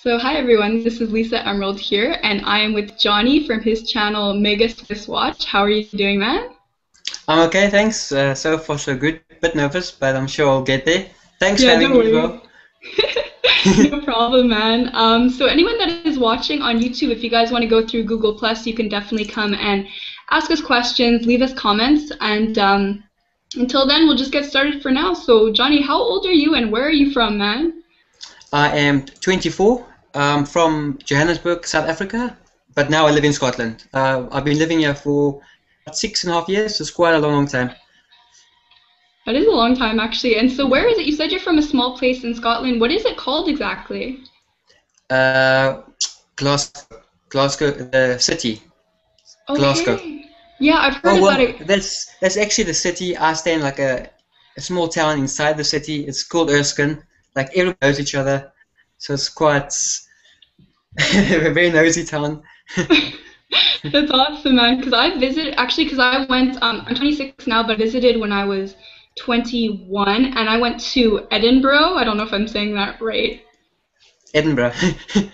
So hi everyone, this is Lisa Emerald here, and I am with Johnny from his channel megaswisswatch. How are you doing, man? I'm okay, thanks. So far so good. Bit nervous, but I'm sure I'll get there. Thanks for Yeah, having don't me as worry. well. No problem, man. So anyone that is watching on YouTube, if you guys want to go through Google Plus, you can definitely come and ask us questions, leave us comments, and until then, we'll just get started for now. So Johnny, how old are you, and where are you from, man? I am 24. I'm from Johannesburg, South Africa, but now I live in Scotland. I've been living here for about 6.5 years, so it's quite a long time. That is a long time, actually. And so, where is it? You said you're from a small place in Scotland. What is it called exactly? Uh, Glasgow, the city, Glasgow. Okay. Yeah, I've heard Oh about well, it. that's actually the city. I stay in like a small town inside the city. It's called Erskine. Like everyone knows each other, so it's quite a very nosy town. That's awesome, man. Because I visited, actually, because I went, I'm 26 now, but I visited when I was 21, and I went to Edinburgh. I don't know if I'm saying that right. Edinburgh.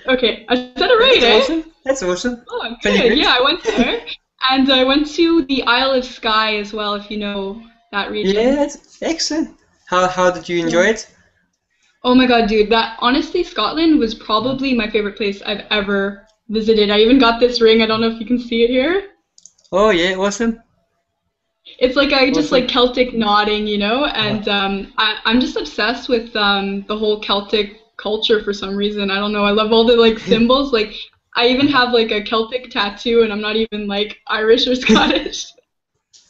Okay, I said it right, That's eh? awesome. That's awesome. Oh, Pretty good. good. Yeah, I went there. And I went to the Isle of Skye as well, if you know that Yeah, region. that's excellent. How did you Yeah. enjoy it? Oh my God, dude, that honestly, Scotland was probably my favorite place I've ever visited. I even got this ring. I don't know if you can see it here. Oh yeah, awesome. It's like I just like Awesome. Celtic nodding, Uh, and I'm just obsessed with the whole Celtic culture for some reason. I don't know. I love all the like symbols. Like I even have like a Celtic tattoo, and I'm not even like Irish or Scottish.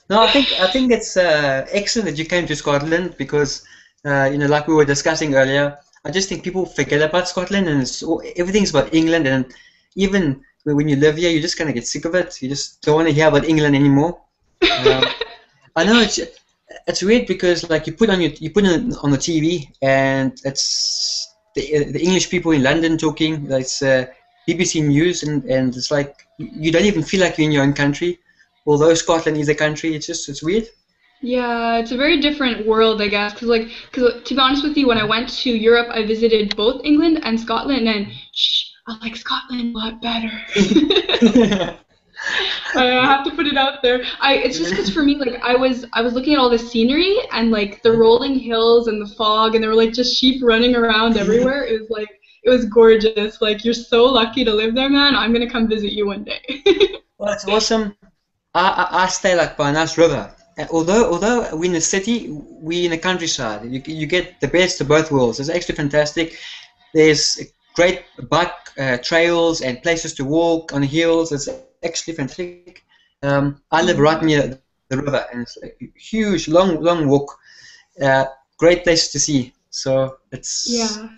no, I think it's excellent that you came to Scotland because like we were discussing earlier, I just think people forget about Scotland and everything's about England, and even when you live here, you just kind of get sick of it. You just don't want to hear about England anymore. Um, I know it's weird because like you put it on the TV and it's the English people in London talking. It's BBC News and it's like you don't even feel like you're in your own country, although Scotland is a country. It's weird. Yeah, it's a very different world, I guess. Cause to be honest with you, when I went to Europe, I visited both England and Scotland, and I like Scotland a lot better. I have to put it out there. It's just because for me, like I was looking at all the scenery and like the rolling hills and the fog, and there were like just sheep running around everywhere. It was gorgeous. Like you're so lucky to live there, man. I'm gonna come visit you one day. Well, it's awesome. I stay like by a nice river. Although we're in the city, we in the countryside. You get the best of both worlds. It's actually fantastic. There's great bike trails and places to walk on the hills. It's actually fantastic. I live right Yeah. near the river, and it's a huge, long walk. Uh, Great place to see. So it's Yeah.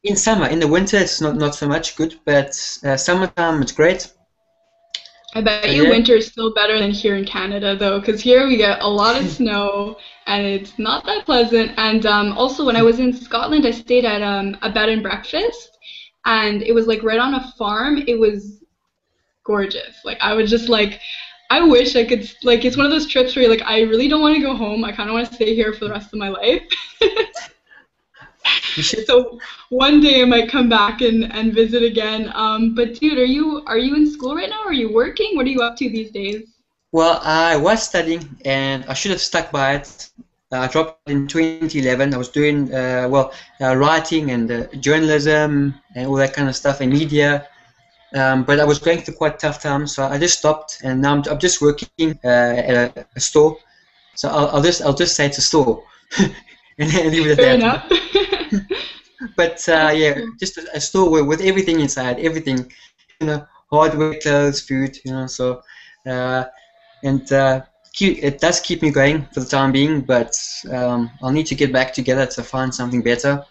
in summer. In the winter, it's not so much good, but summertime it's great. I So bet you yeah. winter is still better than here in Canada, though, because here we get a lot of snow and it's not that pleasant. And also, when I was in Scotland, I stayed at a bed and breakfast, and it was like right on a farm. It was gorgeous. Like I was just like, I wish I could. Like it's one of those trips where you're like, I really don't want to go home. I kind of want to stay here for the rest of my life. You should. So one day I might come back and visit again. But dude, are you in school right now? Are you working? What are you up to these days? Well, I was studying and I should have stuck by it. I dropped in 2011. I was doing writing and journalism and all that kind of stuff and media. But I was going through quite tough times, so I just stopped, and now I'm just working at a store. So I'll just say it's a store and leave it at Fair that. enough. But That's yeah, cool. just a store with everything inside, everything, hardware, clothes, food, so. Uh, and it does keep me going for the time being, but I'll need to get back together to find something better.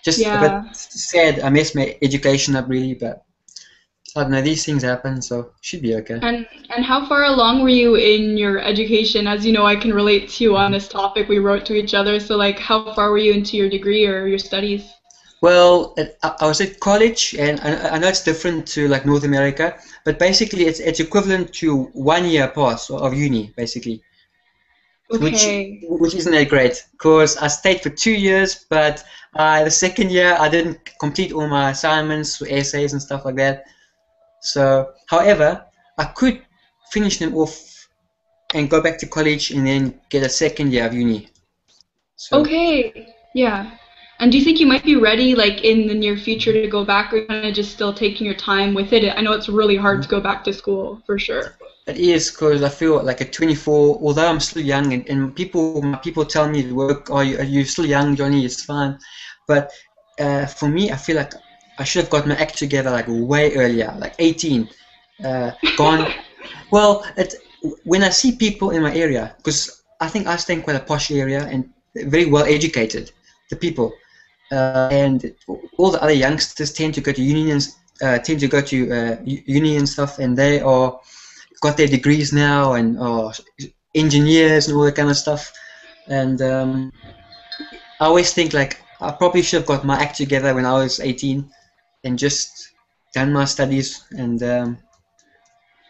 Just a bit Yeah. sad. I messed my education up really, but I don't know. These things happen, so should be okay. And how far along were you in your education? As you know, I can relate to you on this topic. We wrote to each other. So like how far were you into your degree or your studies? Well, I was at college, and I know it's different to like North America, but basically it's equivalent to 1 year pass of uni, basically. which Okay. which isn't that great because I stayed for 2 years, but the second year I didn't complete all my assignments, essays, and stuff like that. So, however, I could finish them off and go back to college and then get a second year of uni. So, Okay. Yeah. And do you think you might be ready, like in the near future, to go back, or kind of just still taking your time with it? I know it's really hard to go back to school, for sure. it is because I feel like at 24, although I'm still young, and my people tell me at work, are you still young, Johnny? It's fine. But for me, I feel like I should have got my act together like way earlier, like 18. Gone. Well, when I see people in my area, because I think I stay in quite a posh area and very well educated, the people, and all the other youngsters tend to go to unions, tend to go to uni and stuff, and they are got their degrees now and are engineers and all that kind of stuff. And I always think like I probably should have got my act together when I was 18 and just done my studies. And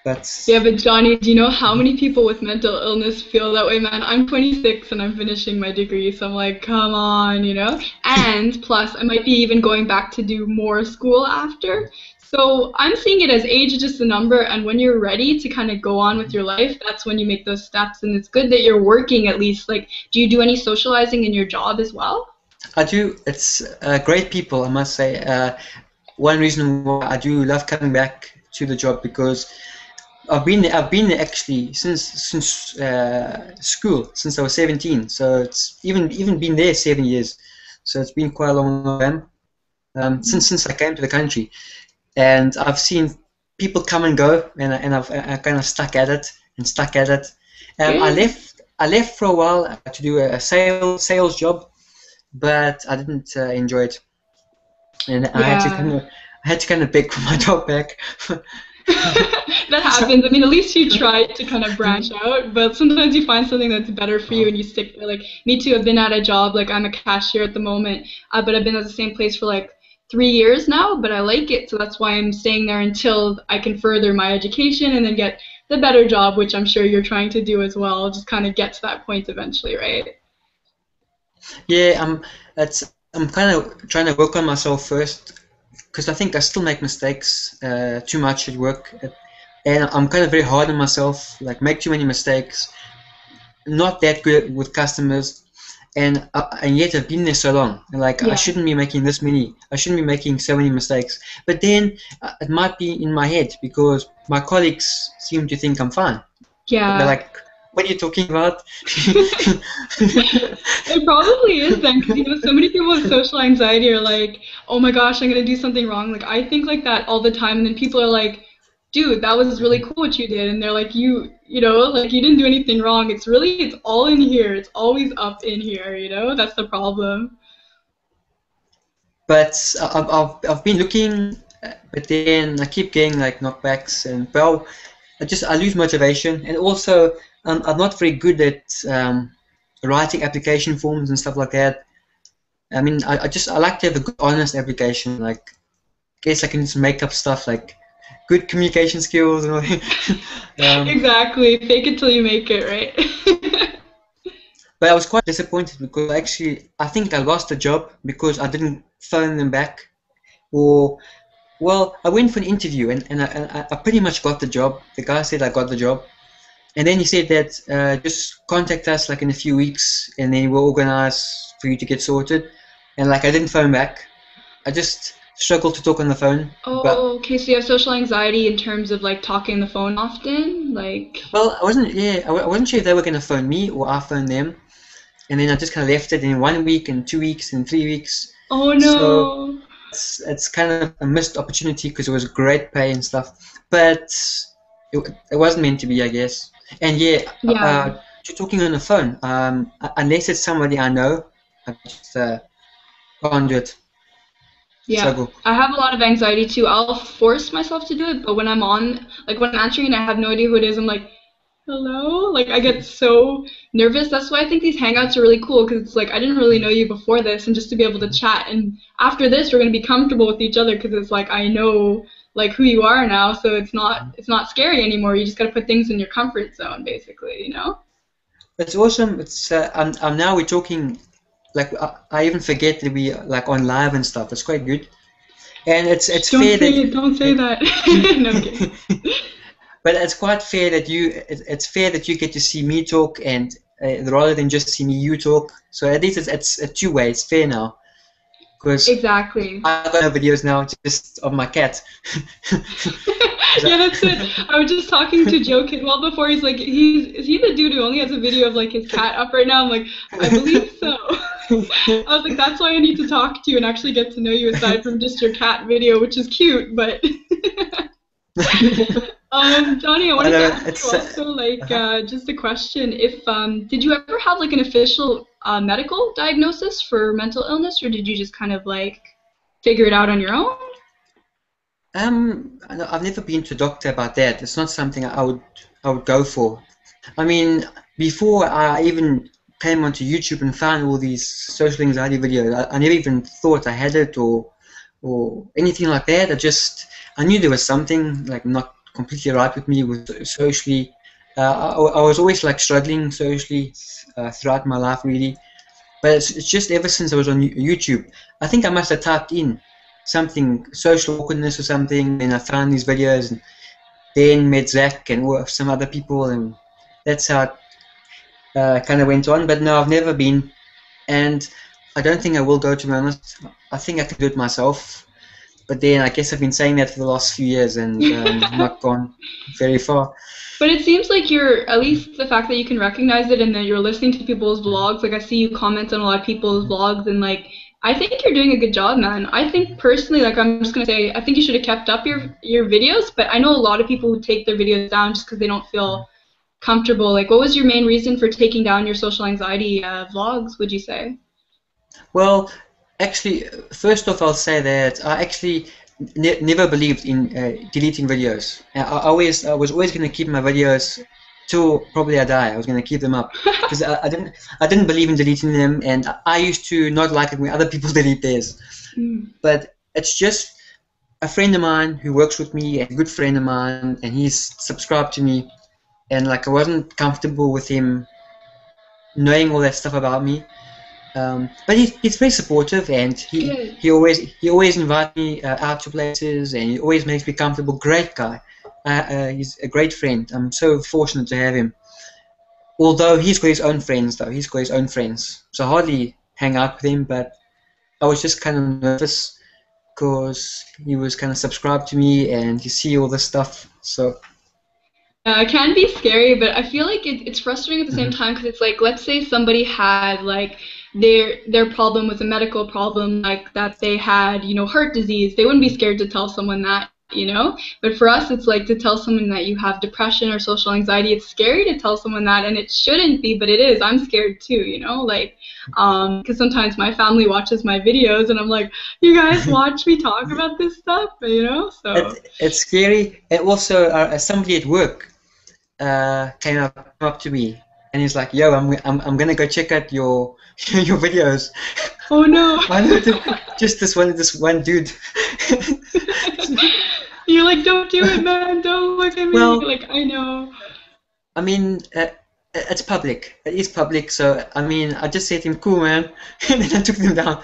but Yeah, but Johnny, do you know how many people with mental illness feel that way, man? I'm 26 and I'm finishing my degree, so I'm like, come on, you know? And plus, I might be even going back to do more school after. So I'm seeing it as age is just a number, and when you're ready to kind of go on with your life, that's when you make those steps. And it's good that you're working at least. Like, do you do any socializing in your job as well? I do. It's great people, I must say. One reason why I do love coming back to the job because I've been there actually since school, since I was 17. So it's even been there 7 years. So it's been quite a long time since I came to the country, and I've seen people come and go, and I kind of stuck at it and stuck at it. I Good. left for a while to do a sales job, but I didn't enjoy it, and Yeah. I had to kind of beg for my job back. That happens. I mean, at least you tried to kind of branch out, but sometimes you find something that's better for you and you stick there. Like me too, I've been at a job, like I'm a cashier at the moment, but I've been at the same place for like 3 years now, but I like it, so that's why I'm staying there until I can further my education and then get the better job, which I'm sure you're trying to do as well. Just kind of get to that point eventually, right? Yeah, I'm kind of trying to work on myself first because I think I still make mistakes too much at work, and I'm kind of very hard on myself, like make too many mistakes, not that good with customers, and yet I've been there so long, and like I Yeah. shouldn't be making this many, I shouldn't be making so many mistakes. But then it might be in my head because my colleagues seem to think I'm fine. They're Yeah. like, "What are you talking about?" It probably is then, because so many people with social anxiety are like, "Oh my gosh, I'm gonna do something wrong." Like I think like that all the time, and then people are like, "Dude, that was really cool what you did," and they're like, like you didn't do anything wrong. It's all in here. It's always up in here. That's the problem." But I've been looking, but then I keep getting like knockbacks, and well, I lose motivation, and also I'm not very good at writing application forms and stuff like that. I mean, I like to have a good, honest application. Like, guess I can just make up stuff like good communication skills and all. Exactly. Fake it till you make it, right? But I was quite disappointed because actually I think I lost the job because I didn't phone them back. Or well, I went for an interview and I pretty much got the job. The guy said I got the job, and then he said that just contact us like in a few weeks, and then we'll organize for you to get sorted. And like I didn't phone back. I just struggled to talk on the phone. But Oh, okay. So you have social anxiety in terms of like talking on the phone often, like. well, I wasn't. Yeah, I wasn't sure if they were gonna phone me or I phone them. And then I just kind of left it in 1 week and 2 weeks and 3 weeks. Oh So no. it's kind of a missed opportunity because it was great pay and stuff, but it wasn't meant to be, I guess. And yeah, Yeah. talking on the phone, unless it's somebody I know, I just can't do it. Yeah, Struggle. I have a lot of anxiety too. I'll force myself to do it, but when I'm on, like when I'm answering and I have no idea who it is, I'm like, hello? Like I get so nervous. That's why I think these hangouts are really cool because it's like I didn't really know you before this, and just to be able to chat. And after this, we're gonna be comfortable with each other because it's like I know like who you are now, so it's not scary anymore. You just gotta put things in your comfort zone, basically. It's awesome. It's I'm now we're talking like I even forget that we like on live and stuff. It's quite good, and it's Don't fair say that it. Don't say that. No, I'm kidding. but it's quite fair that it's fair that you get to see me talk and rather than just see me you talk. So at least it's a two-way. It's fair now because Exactly. I've got no videos now just of my cat. Yeah, that's it. I was just talking to Joe Kidwell before. He's like, is he the dude who only has a video of like his cat up right now? I'm like, I believe so. I was like, that's why I need to talk to you and actually get to know you aside from just your cat video, which is cute, but Johnny, I I wanted to know ask you it's also like uh-huh. just a question. If did you ever have like an official medical diagnosis for mental illness, or did you just kind of like figure it out on your own? I've never been to a doctor about that. It's not something I would go for. I mean, before I even came onto YouTube and found all these social anxiety videos, I never even thought I had it or anything like that. I knew there was something like not completely right with me with socially. I was always like struggling socially throughout my life, really. But it's just ever since I was on YouTube, I think I must have typed in something social awkwardness or something, and I found these videos, and then met Zach and some other people, and that's how it kind of went on. But no, I've never been, and I don't think I will go. To be honest, I think I can do it myself. But then I guess I've been saying that for the last few years and not gone very far. But it seems like you're, at least the fact that you can recognize it and that you're listening to people's vlogs, like I see you comment on a lot of people's vlogs and like I think you're doing a good job, man. I think personally, like I'm just gonna say, I think you should have kept up your videos, but I know a lot of people who take their videos down just because they don't feel comfortable. Like what was your main reason for taking down your social anxiety vlogs, would you say? Well, actually, first off, I'll say that I actually never believed in deleting videos. I was always going to keep my videos till probably I die. I was going to keep them up because I didn't believe in deleting them, and I used to not like it when other people delete theirs. Mm. But it's just a friend of mine who works with me, a good friend of mine, and he's subscribed to me, and like I wasn't comfortable with him knowing all that stuff about me. But he's very supportive, and he, Good. he always he always invites me out to places, and he always makes me comfortable. Great guy. He's a great friend. I'm so fortunate to have him. Although he's got his own friends, so I hardly hang out with him. But I was just kind of nervous because he was kind of subscribed to me, and you see all this stuff. So It can be scary, but I feel like it's frustrating at the same mhm. time because it's like, let's say somebody had like their problem was a medical problem, like that they had, heart disease. They wouldn't be scared to tell someone that. But for us, it's like to tell someone that you have depression or social anxiety. It's scary to tell someone that, and it shouldn't be, but it is. I'm scared too. Like, because sometimes my family watches my videos, and I'm like, you guys watch me talk about this stuff. So. It's scary. And also, somebody at work came up to me and he's like, "Yo, I'm gonna go check out your your videos." Oh no. I know just this one dude. You're like, don't do it, man. Don't look at me. Well, Like, I know. I mean, it's public. It is public, so I mean, I just said to him, "Cool, man," and then I took them down.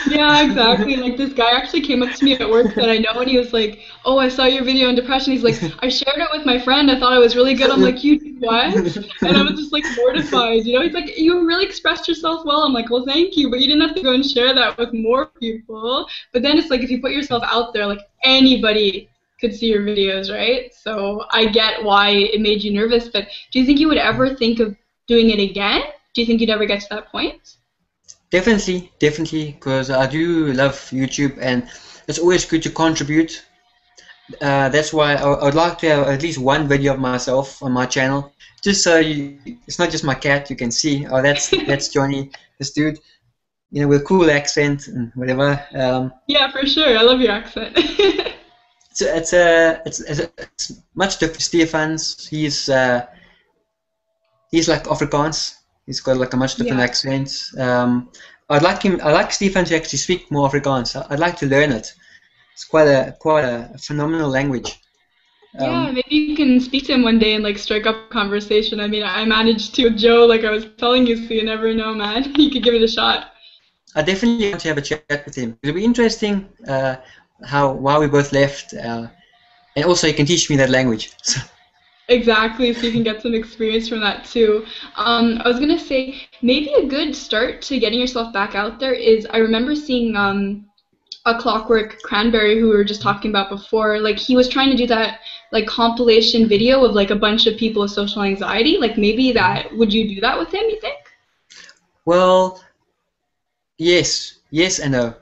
Yeah, exactly. Like this guy actually came up to me at work that I know, and he was like, "Oh, I saw your video on depression." He's like, "I shared it with my friend. I thought it was really good." I'm like, "You did what?" And I was just like mortified. He's like, "You really expressed yourself well." I'm like, "Well, thank you, but you didn't have to go and share that with more people." But then it's like if you put yourself out there, like anybody could see your videos, right? So I get why it made you nervous. But do you think you would ever think of doing it again? Do you think you'd ever get to that point? Definitely, because I do love YouTube, and it's always good to contribute. That's why I would like to have at least one video of myself on my channel, just so it's not just my cat. You can see, oh, that's Johnny, this dude, with a cool accent and whatever. Yeah, for sure. I love your accent. It's much different. Stefan's, he's like Afrikaans. He's got like a much different Yeah. accent. I like Stefan to actually speak more Afrikaans. I'd like to learn it. It's quite a phenomenal language. Yeah, Um, maybe you can speak to him one day and like strike up a conversation. I mean, I managed to with Joe, like I was telling you, so you never know, man. You could give it a shot. I definitely want to have a chat with him. It'll be interesting how why we both left, and also he can teach me that language. So, Exactly, so you can get some experience from that too. I was gonna say maybe a good start to getting yourself back out there is I remember seeing a Clockwork Cranberry who we were just talking about before. Like he was trying to do that like compilation video of like a bunch of people with social anxiety. Like maybe that would you do that with him, you think? well, yes and no.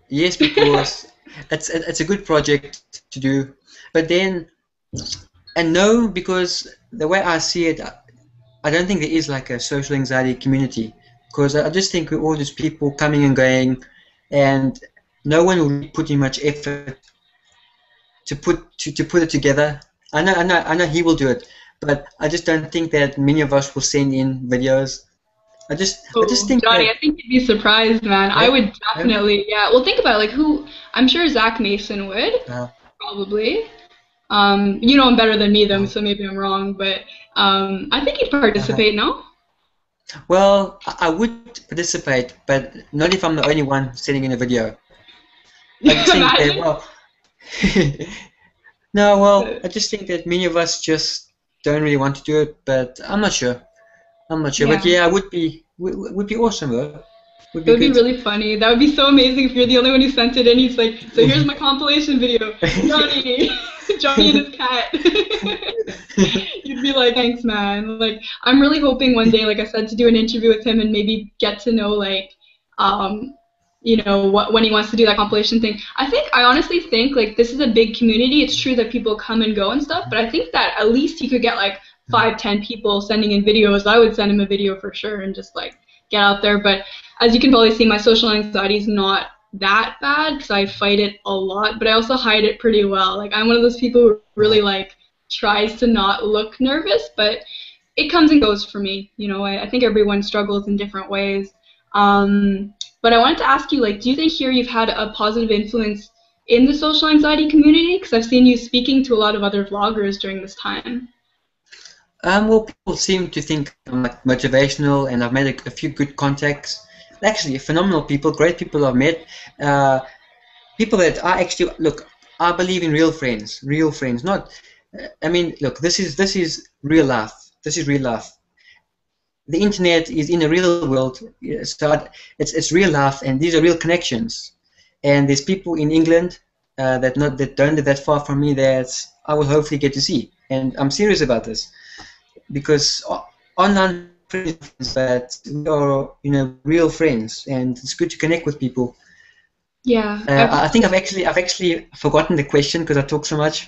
Yes, because it's a good project to do, but then and no, because the way I see it, I don't think there is like a social anxiety community. Because I just think we're all just people coming and going, and no one will really put in much effort to put it together. I know he will do it, but I just don't think that many of us will send in videos. I just Oh, think Johnny, that I think you'd be surprised, man. I yeah, would yeah, definitely, yeah. Well, think about it. Like who? I'm sure Zach Mason would uh, probably. You know him better than me, though, uh, so maybe I'm wrong, but I think he'd uh, participate. No? well, I would participate, but not if I'm the only one sitting in a video. I just think that Imagine. well, no, well, I just think that many of us just don't really want to do it, but I'm not sure. I'm not sure, but Yeah. yeah, I would be awesome though. Would It be would be good. really funny. That would be so amazing if you're the only one who sent it in. He's like, so here's my compilation video. Johnny, Johnny and his cat. You'd be like, thanks, man. Like, I'm really hoping one day, like I said, to do an interview with him and maybe get to know, like, um, what when he wants to do that compilation thing. I honestly think, like, this is a big community. It's true that people come and go and stuff, but I think that at least he could get, like, 5, 10 people sending in videos. I would send him a video for sure and just, like, get out there. But as you can probably see, my social anxiety is not that bad because I fight it a lot, but I also hide it pretty well. Like I'm one of those people who really like tries to not look nervous, but it comes and goes for me. I think everyone struggles in different ways. But I wanted to ask you, like, do you think here you've had a positive influence in the social anxiety community? Because I've seen you speaking to a lot of other vloggers during this time. Well, people seem to think I'm like motivational, and I've made a few good contacts. Actually, phenomenal people, great people I've met. Uh, People that are actually look. I believe in real friends. Not, I mean, look. This is real life. This is real life. The internet is in a real world, so it's real life, and these are real connections. And there's people in England that don't live that far from me that I will hopefully get to see. And I'm serious about this because online friends, but we are real friends, and it's good to connect with people. Yeah, I think absolutely. I've actually forgotten the question because I talk so much.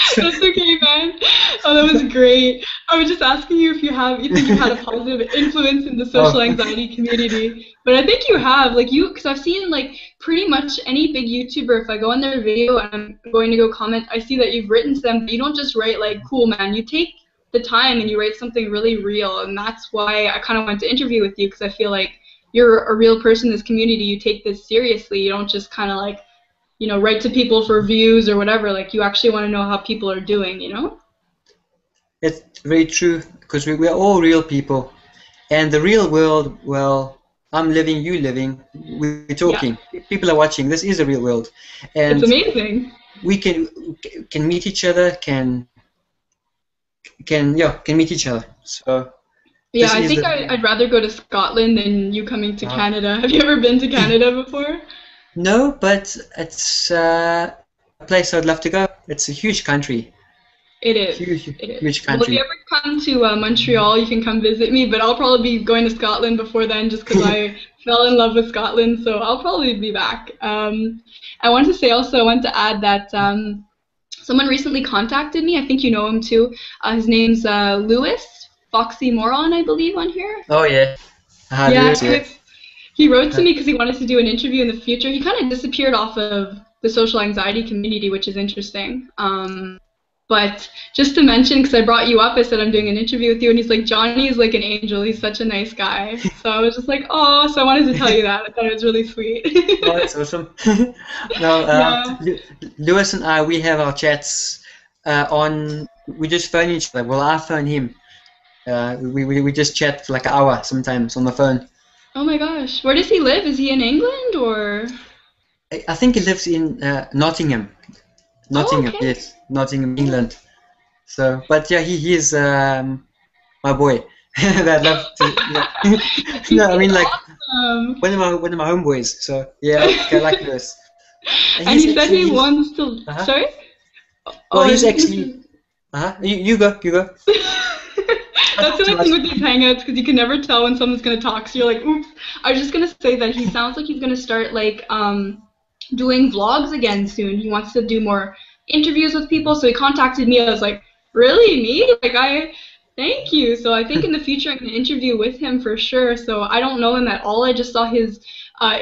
So, That's okay, man. Oh, that was great. I was just asking you if you think you've had a positive influence in the social oh, okay. anxiety community, but I think you have, like because I've seen like pretty much any big YouTuber. If I go on their video and I'm going to go comment, I see that you've written to them. But you don't just write like, "Cool, man." You take the time and you write something really real, and that's why I kind of wanted to interview with you because I feel like you're a real person in this community. You take this seriously. You don't just kind of like write to people for views or whatever. Like you actually want to know how people are doing. It's very true because we are all real people, and the real world. Well, I'm living, you living, we're Yeah, talking. People are watching. This is a real world, it's and amazing. we can meet each other. Can meet each other. So Yeah, this I is think the I'd rather go to Scotland than you coming to uh, Canada. Have you ever been to Canada before? no, but it's a place I'd love to go. It's a huge country, It is. huge, It is. huge Well, if you country. ever come to Montreal, you can come visit me, but I'll probably be going to Scotland before then just because I fell in love with Scotland, so I'll probably be back. I want to say also, I want to add that someone recently contacted me. I think you know him too. His name's Lewis Foxy Moron, I believe, on here. Oh yeah, Yeah, Lewis, yeah. he wrote to Uh, me because he wanted to do an interview in the future. He kind of disappeared off of the social anxiety community, which is interesting. But just to mention, because I brought you up, I said I'm doing an interview with you, and he's like, Johnny is like an angel. He's such a nice guy. So I was just like, oh, so I wanted to tell you that. I thought it was really sweet. Oh, that's awesome. No, Yeah. Lewis and I, we have our chats we just phone each other. Well, I phone him. We just chat for like an hour sometimes on the phone. Oh my gosh. Where does he live? Is he in England or? I think he lives in Nottingham. Oh, Nottingham, okay. yes, Nottingham, England. So, but yeah, he is my boy. That I love to. No, I He's mean like awesome. one of my homeboys. So yeah, I like Lewis. And And he's he said actually he he's wants to. uh-huh. Sorry? Oh, Well, I was he's just gonna actually say. you go, you go. Not That's the too only thing much. with these hangouts because you can never tell when someone's gonna talk. So you're like, oops. I was just gonna say that he sounds like he's gonna start like doing vlogs again soon. He wants to do more interviews with people. So he contacted me. I was like, really, me? Like thank you. So I think in the future I'm gonna interview with him for sure. So I don't know him at all. I just saw his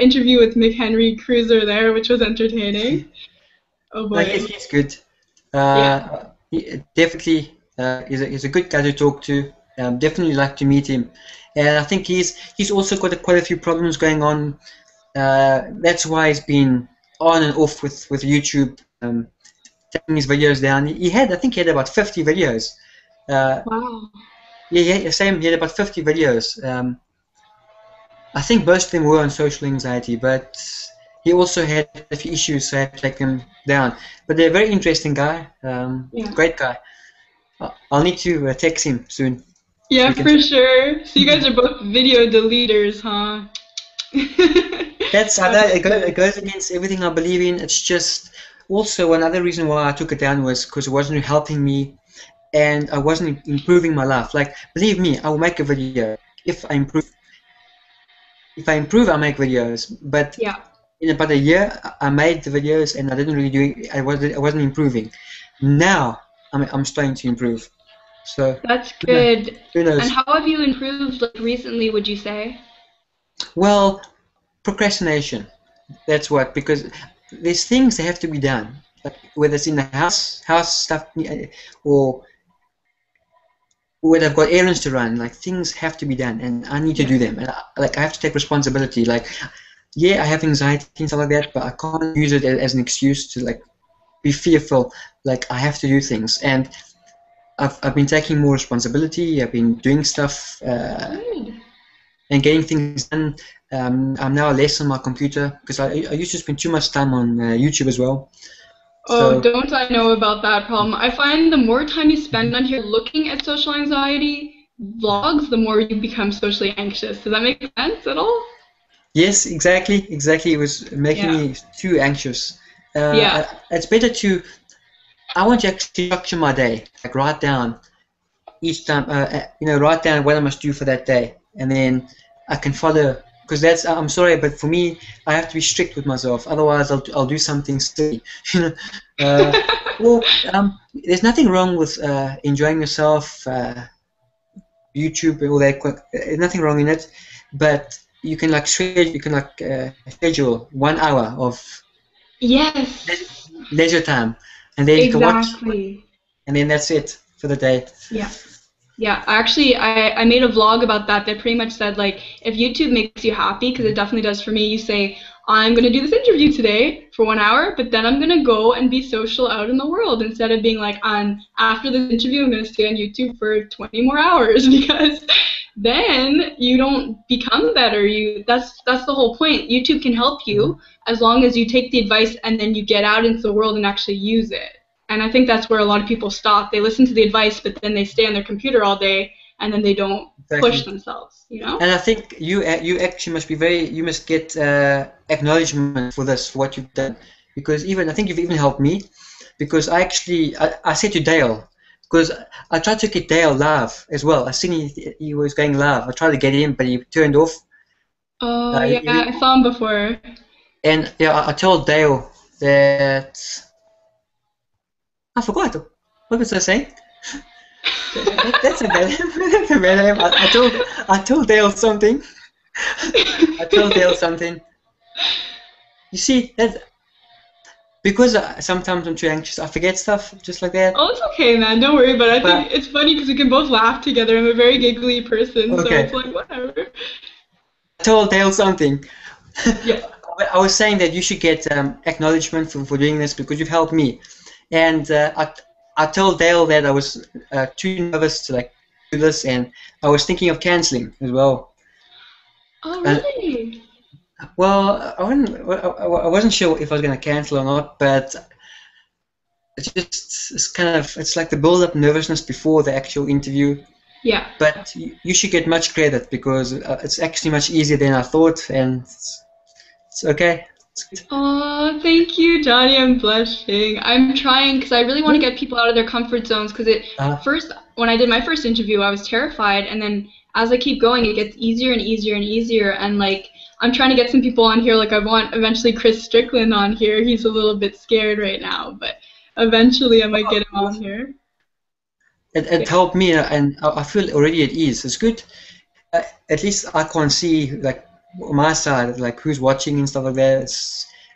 interview with McHenry Cruiser there, which was entertaining. Oh No, boy. he's good. Yeah. He definitely he's a good guy to talk to. Definitely like to meet him, and I think he's also got quite a few problems going on. That's why he's been on and off with YouTube, taking his videos down. I think he had about 50 videos. Uh, Wow. yeah, same. He had about 50 videos. I think most of them were on social anxiety, but he also had a few issues, so I had to take them down. But they're a very interesting guy, Yeah. great guy. I'll need to text him soon so Yeah, we can for chat. sure. So you guys are both video deleters, huh? I know That's it good. goes against everything I believe in. It's just also another reason why I took it down was because it wasn't helping me and I wasn't improving my life. Like, believe me, I will make a video if I improve. If I improve, I make videos. But Yeah, in about a year, I made the videos and I didn't really do it. I wasn't improving. Now I'm starting to improve. So that's who kno- good. who And knows? how have you improved like recently, would you say? Well, procrastination. That's what because there's things that have to be done. Like whether it's in the house stuff, or when I've got errands to run, like things have to be done, and I need to Yeah. do them, and I have to take responsibility. Like, yeah, I have anxiety and stuff like that, but I can't use it as an excuse to like be fearful. Like I have to do things, and I've been taking more responsibility. I've been doing stuff Good. and getting things done. I'm now less on my computer because I used to spend too much time on YouTube as well. Oh, So don't I know about that problem? I find the more time you spend on here looking at social anxiety vlogs, the more you become socially anxious. Does that make sense at all? yes, exactly, exactly. It was making Yeah. me too anxious. Yeah. It's better to. I want to actually structure my day, like write down each time, write down what I must do for that day, and then I can follow. Because that's, I'm sorry, but for me, I have to be strict with myself. Otherwise, I'll do something silly. You know, well, there's nothing wrong with enjoying yourself, YouTube and all that. There's nothing wrong in it, but you can like schedule 1 hour of Yes. leisure time, and then you can watch, Exactly. and then that's it for the day. Yeah. Yeah, actually, I made a vlog about that that pretty much said, like, if YouTube makes you happy, because it definitely does for me, you say, I'm going to do this interview today for 1 hour, but then I'm going to go and be social out in the world instead of being like, after this interview, I'm going to stay on YouTube for 20 more hours because then you don't become better. That's the whole point. YouTube can help Mhm. you as long as you take the advice and then you get out into the world and actually use it. And I think that's where a lot of people stop. They listen to the advice, but then they stay on their computer all day, and then they don't push Exactly. themselves, you know? And I think you actually must be you must get acknowledgement for this, for what you've done, because even I think you've even helped me, because I said to Dale, because I tried to get Dale live as well. I seen he was going live. I tried to get him, but he turned off. Oh, Uh, yeah, he, I saw him before. and yeah, I told Dale that I forgot what was I saying. That's a bad, that's a bad name. I told Dale something. I told Dale something. You see, because sometimes I'm too anxious, I forget stuff just like that. Oh, it's okay, man. Don't worry. But I think But it's funny because we can both laugh together. I'm a very giggly person, so it's okay, like whatever. I told Dale something. Yeah. I was saying that you should get acknowledgement for doing this because you've helped me. And I told Dale that I was too nervous to like do this, and I was thinking of canceling as well. Oh, And really? well, I wasn't sure if I was going to cancel or not, but it's like the build-up nervousness before the actual interview. Yeah. But you should get much credit because it's actually much easier than I thought, and it's okay. It's good. Oh, thank you, Johnny. I'm blushing. I'm trying because I really want to get people out of their comfort zones. Because it Uh, first, when I did my first interview, I was terrified, and then as I keep going, it gets easier and easier and easier. And like, I'm trying to get some people on here. Like, I want eventually Chris Strickland on here. He's a little bit scared right now, but eventually I might get him on here. it Yeah. helped me, and I feel already at ease. It's good. At least I can see like my side, like who's watching and stuff like that.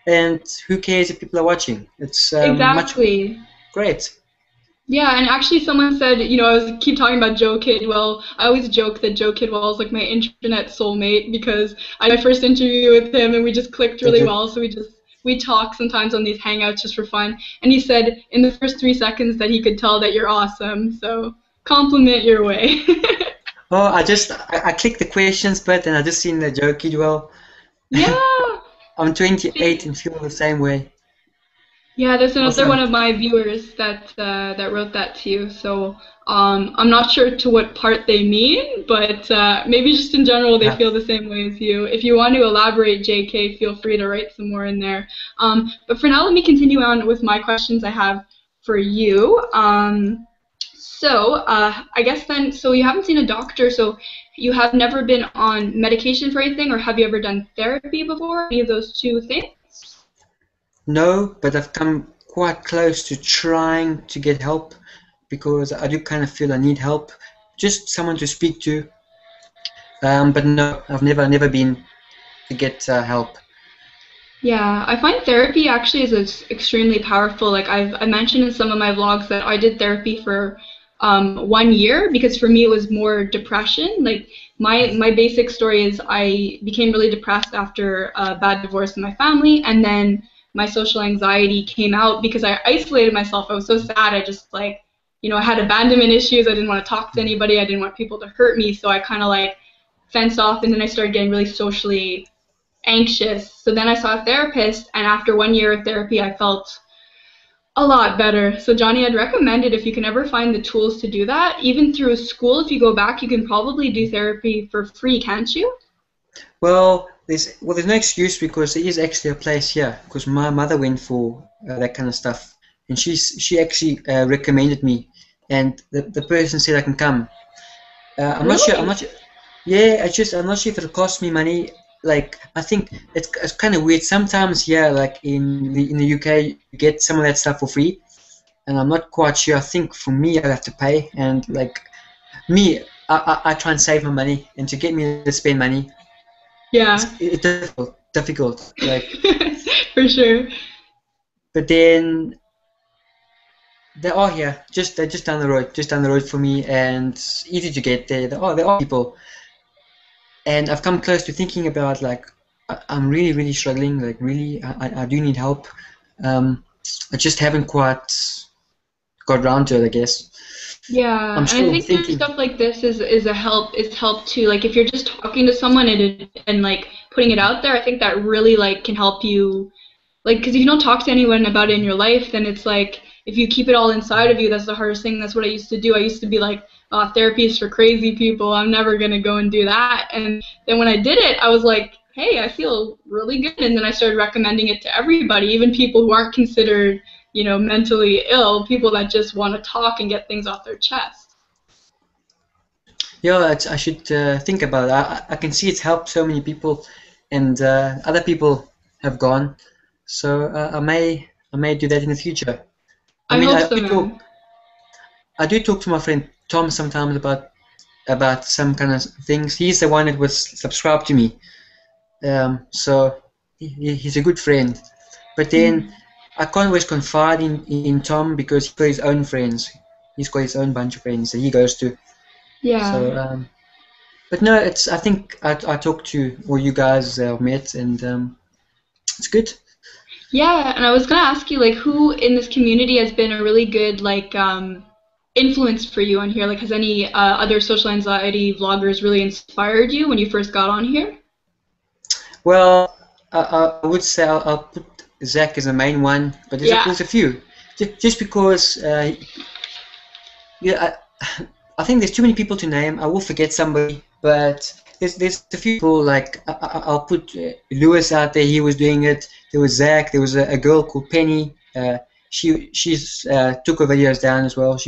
And who cares if people are watching? It's much Exactly. great. Yeah, and actually someone said, I was keep talking about Joe Kidwell. I always joke that Joe Kidwell is like my internet soulmate because I had my first interview with him and we just clicked It, really it, well. So we talk sometimes on these hangouts just for fun. And he said in the first 3 seconds that he could tell that you're awesome. So compliment your way. oh, I clicked the questions button. I just seen the joke well. Yeah. I'm 28 See, and feel the same way. yeah, there's another one Awesome. of my viewers that wrote that to you. So I'm not sure to what part they mean, but maybe just in general they Yeah. feel the same way as you. If you want to elaborate, JK, feel free to write some more in there. But for now, let me continue on with my questions I have for you. I guess then, so you haven't seen a doctor, so you have never been on medication for anything, or have you ever done therapy before? Any of those two things? No, but I've come quite close to trying to get help because I do kind of feel I need help, just someone to speak to. But no, I've never been to get help. Yeah, I find therapy actually is extremely powerful. Like I mentioned in some of my vlogs that I did therapy for 1 year because for me it was more depression. Like my basic story is I became really depressed after a bad divorce in my family, and then my social anxiety came out because I isolated myself. I was so sad. I just like, I had abandonment issues. I didn't want to talk to anybody. I didn't want people to hurt me. So I kind of like fenced off, and then I started getting really socially anxious. So then I saw a therapist, and after 1 year of therapy, I felt a lot better. So, Johnny, I'd recommend it if you can ever find the tools to do that. Even through school, if you go back, you can probably do therapy for free, can't you? Well, there's no excuse because there is actually a place here. Because my mother went for that kind of stuff, and she actually recommended me, and the person said I can come. I'm not sure. I'm Really? not sure. Yeah, I'm not sure if it'll cost me money. Like I think it's kind of weird. Sometimes, yeah, like in the UK, you get some of that stuff for free, and I'm not quite sure. I think for me, I have to pay, and like me, I try and save my money, and to get me to spend money, Yeah. it's difficult. Like, For sure. but then they are here, they're just down the road for me, and it's easy to get there. There are people. And I've come close to thinking about like I'm really struggling. Like really, I do need help. Um, I just haven't quite got around to it. I guess I'm Yeah, and I still think doing thinking. stuff like this is help too. Like if you're just talking to someone and like putting it out there, I think that really like can help you. Like, because if you don't talk to anyone about it in your life, then it's like if you keep it all inside of you, that's the hardest thing. That's what I used to do. I used to be like, oh, therapy is for crazy people. I'm never gonna go and do that. And then when I did it, I was like, hey, I feel really good. And then I started recommending it to everybody, even people who aren't considered, mentally ill, people that just want to talk and get things off their chest. Yeah, I should think about it. I can see it's helped so many people, and other people have gone. So I may do that in the future. I I mean, hope so, man. I do talk to my friend Tom sometimes about some kind of things. He's the one that was subscribed to me. So he's a good friend. But then Mhm. I can't always confide in Tom because he's got his own friends. He's got his own bunch of friends that he goes to. Yeah. So, but no, it's. I think I talked to all you guys met, and it's good. Yeah, and I was gonna ask you like who in this community has been a really good like influence for you on here? Like has any other social anxiety vloggers really inspired you when you first got on here? Well, I would say I'll put Zach as the main one, but Yeah. there's a few. Just because, yeah, I think there's too many people to name. I will forget somebody, but there's a few people like I'll put Lewis out there. He was doing it. There was Zach. There was a girl called Penny. She's took her videos down as well.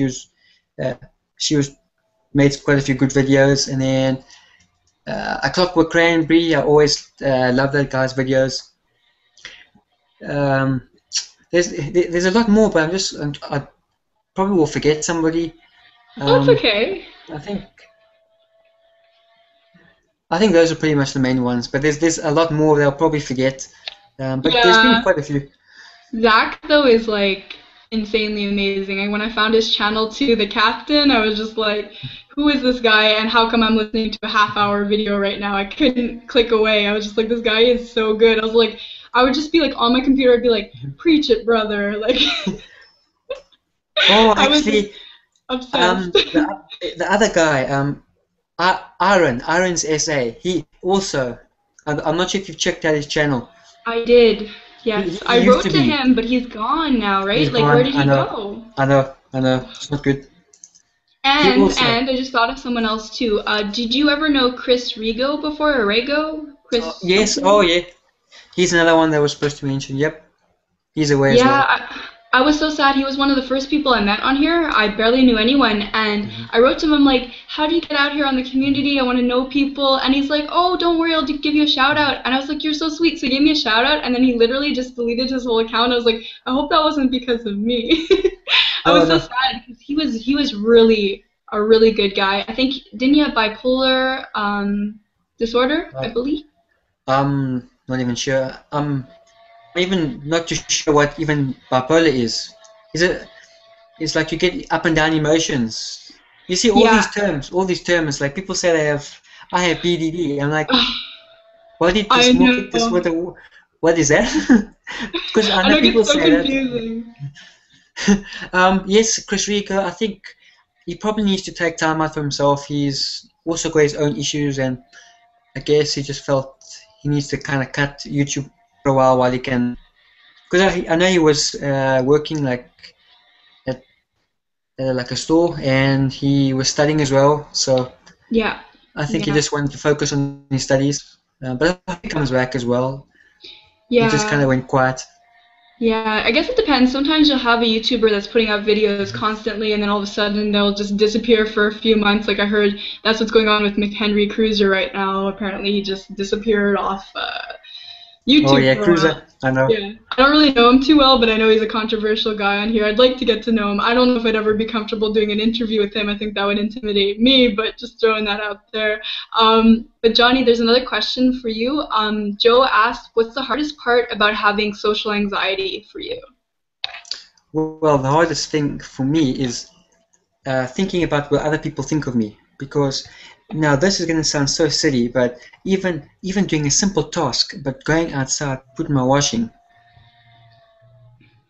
Uh, she was made quite a few good videos, and then a Clockwork Cranberry. I always love that guy's videos. Um, there's a lot more, but I probably will forget somebody. That's Um, okay. I think I think those are pretty much the main ones, but there's a lot more that I'll probably forget. But there's been Yeah. quite a few. Zach though is like insanely amazing. And when I found his channel too, the captain, I was just like, who is this guy and how come I'm listening to a half-hour video right now? I couldn't click away. I was just like, this guy is so good. I was like, I would just be like on my computer, I'd be like, preach it, brother. Like Oh, I was actually, obsessed. the other guy, Aaron's SA. He also, I'm not sure if you've checked out his channel. I did. He, Yes. he I used wrote to to be. him, but he's gone now, He's right? Like where gone. did he go? I know. It's not good. He And also. and I just thought of someone else too. Did you ever know Chris Rigo before or Rego? Chris Yes. Oh, something? yeah. He's another one that was supposed to mention. Yep. He's away as Yeah, well. I was so sad. He was one of the first people I met on here. I barely knew anyone, and Hmm. I wrote to him. I'm like, "How do you get out here on the community? I want to know people." And he's like, "Oh, don't worry, I'll give you a shout out." And I was like, "You're so sweet." So he gave me a shout out, and then he literally just deleted his whole account. I was like, "I hope that wasn't because of me." I Oh was so no. sad because he was really a really good guy. I think didn't he have bipolar disorder? I Uh, believe. I'm not even sure. I'm even not too sure what even bipolar is. Is it? It's like you get up and down emotions. You see Yeah, all these terms. Like people say they have. I have BDD. I'm like, what did I this market? This know. what is that? Because I I know know it people gets so say that. confusing. Yes, Chris Rico. I think he probably needs to take time out for himself. He's also got his own issues, and I guess he just felt he needs to kind of cut YouTube for a while he can. Because I know he was working at like a store, and he was studying as well. So Yeah, I think he yeah, just wanted to focus on his studies. But I hope he comes back as well. He just kind yeah, of went quiet. yeah. I guess it depends. Sometimes you'll have a YouTuber that's putting out videos constantly, and then all of a sudden they'll just disappear for a few months. Like I heard that's what's going on with McHenry Cruiser right now. Apparently, he just disappeared off Oh YouTube yeah, for a while. Cruiser. I know. Yeah, I don't really know him too well, but I know he's a controversial guy on here. I'd like to get to know him. I don't know if I'd ever be comfortable doing an interview with him. I think that would intimidate me, but just throwing that out there. But Johnny, there's another question for you. Joe asked, what's the hardest part about having social anxiety for you? Well, the hardest thing for me is thinking about what other people think of me. Because now this is going to sound so silly, but even doing a simple task, but going outside, putting my washing,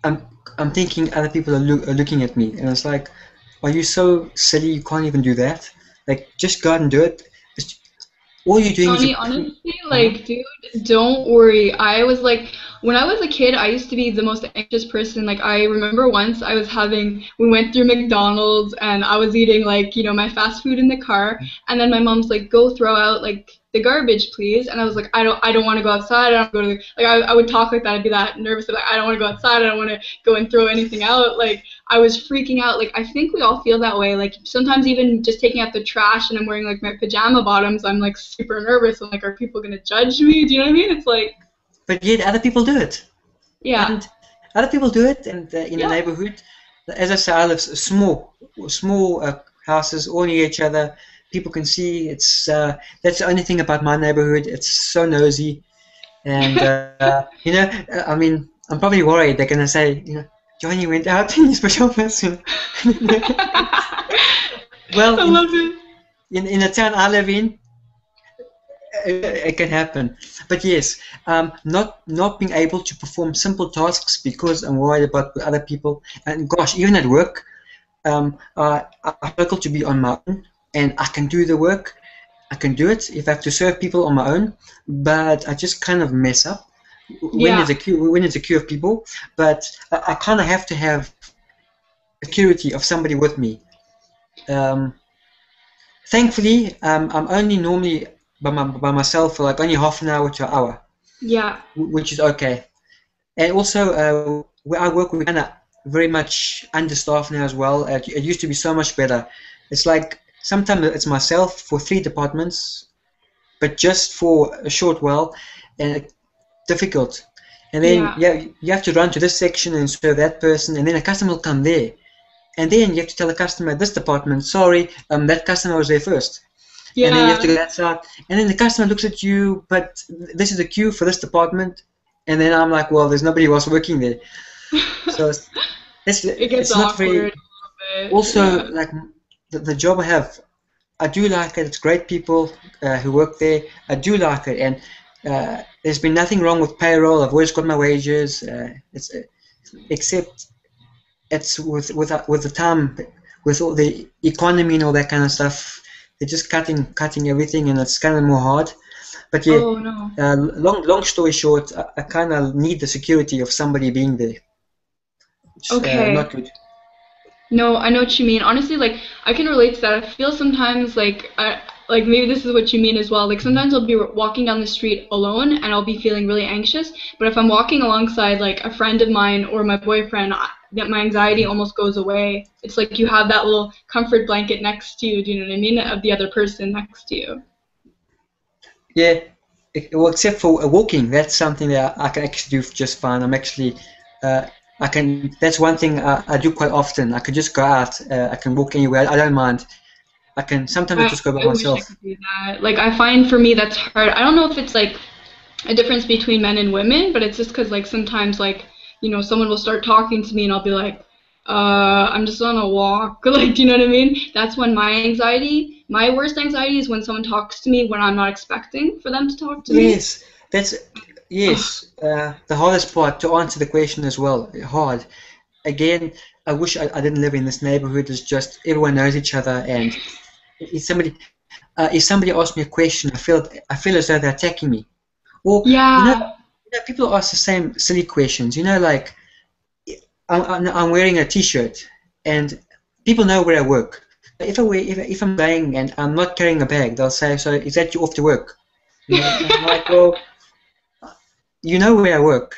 I'm I'm thinking other people are looking at me, and it's like, are you so silly you can't even do that? Like, just go out and do it. It's, all you're doing is Johnny, you're putting. honestly, Uh-huh. like, dude, don't worry. I was like, when I was a kid, I used to be the most anxious person. Like, I remember once we went through McDonald's and I was eating, like, my fast food in the car. And then my mom's like, go throw out, like, the garbage, please. And I was like, I don't want to go outside. I don't go to the, like, I would talk like that. I'd be that nervous. Like, I don't want to go outside. I don't want to go and throw anything out. Like, I was freaking out. Like, I think we all feel that way. Like, sometimes even just taking out the trash and I'm wearing like my pajama bottoms, I'm like super nervous. I'm like, are people gonna judge me? Do you know what I mean? It's like, But yet other people do it, yeah, and other people do it, and in the yeah. neighborhood, as I say, I live small houses all near each other. People can see. That's the only thing about my neighborhood. It's so nosy, and I mean, I'm probably worried they're gonna say, Johnny went out in his pajamas. Well, I love it. in the town I live in, it can happen. But yes, not being able to perform simple tasks because I'm worried about other people. And gosh, even at work, I struggle to be on my own, and I can do the work. I can do it if I have to serve people on my own, but I just kind of mess up when Yeah. there's a queue. When there's a queue of people, but I kind of have to have security of somebody with me. Um, Thankfully, I'm only normally by myself for like only half an hour to an hour, Yeah. which is okay. And also, where I work, we're kind of very much understaffed now as well. It used to be so much better. It's like sometimes it's myself for 3 departments, but just for a short while, and it's difficult. And then Yeah. yeah, you have to run to this section and serve that person, and then a customer will come there, and then you have to tell the customer this department, sorry, that customer was there first. And then you have to Yeah. go that side, and then the customer looks at you, but this is a queue for this department, and then I'm like, well, there's nobody else working there, so It gets it's not awkward very. a little bit. Also, Yeah. like the job I have, I do like it. It's great people who work there. I do like it, and there's been nothing wrong with payroll. I've always got my wages. It's except it's with the time, with all the economy and all that kind of stuff. They're just cutting everything, and it's kind of more hard. But yeah, Oh no. long story short, I kind of need the security of somebody being there. It's not Okay. good. No, I know what you mean. Honestly, like I can relate to that. I feel sometimes like maybe this is what you mean as well. Like sometimes I'll be walking down the street alone and I'll be feeling really anxious. But if I'm walking alongside like a friend of mine or my boyfriend, that my anxiety almost goes away. It's like you have that little comfort blanket next to you. Do you know what I mean? Of the other person next to you. Yeah, well, except for walking, that's something that I can actually do just fine. I'm actually, uh, I can. That's one thing I do quite often. I can just go out. I can walk anywhere. I don't mind. I can. Sometimes I I just go by I wish I myself. could do that. Like I find for me that's hard. I don't know if it's like a difference between men and women, but it's just because like sometimes like someone will start talking to me and I'll be like, I'm just on a walk. Like, do you know what I mean? That's when my worst anxiety is when someone talks to me when I'm not expecting for them to talk to me. Yes, that's Ugh, yes. The hardest part to answer the question as well. Hard. Again, I wish I didn't live in this neighborhood. It's just everyone knows each other, and if somebody asks me a question, I feel as though they're attacking me. Or yeah, people ask the same silly questions. Like I'm wearing a T-shirt, and people know where I work. If I'm going and I'm not carrying a bag, they'll say, "So is that you off to work?" And I'm like, "Well, you know where I work.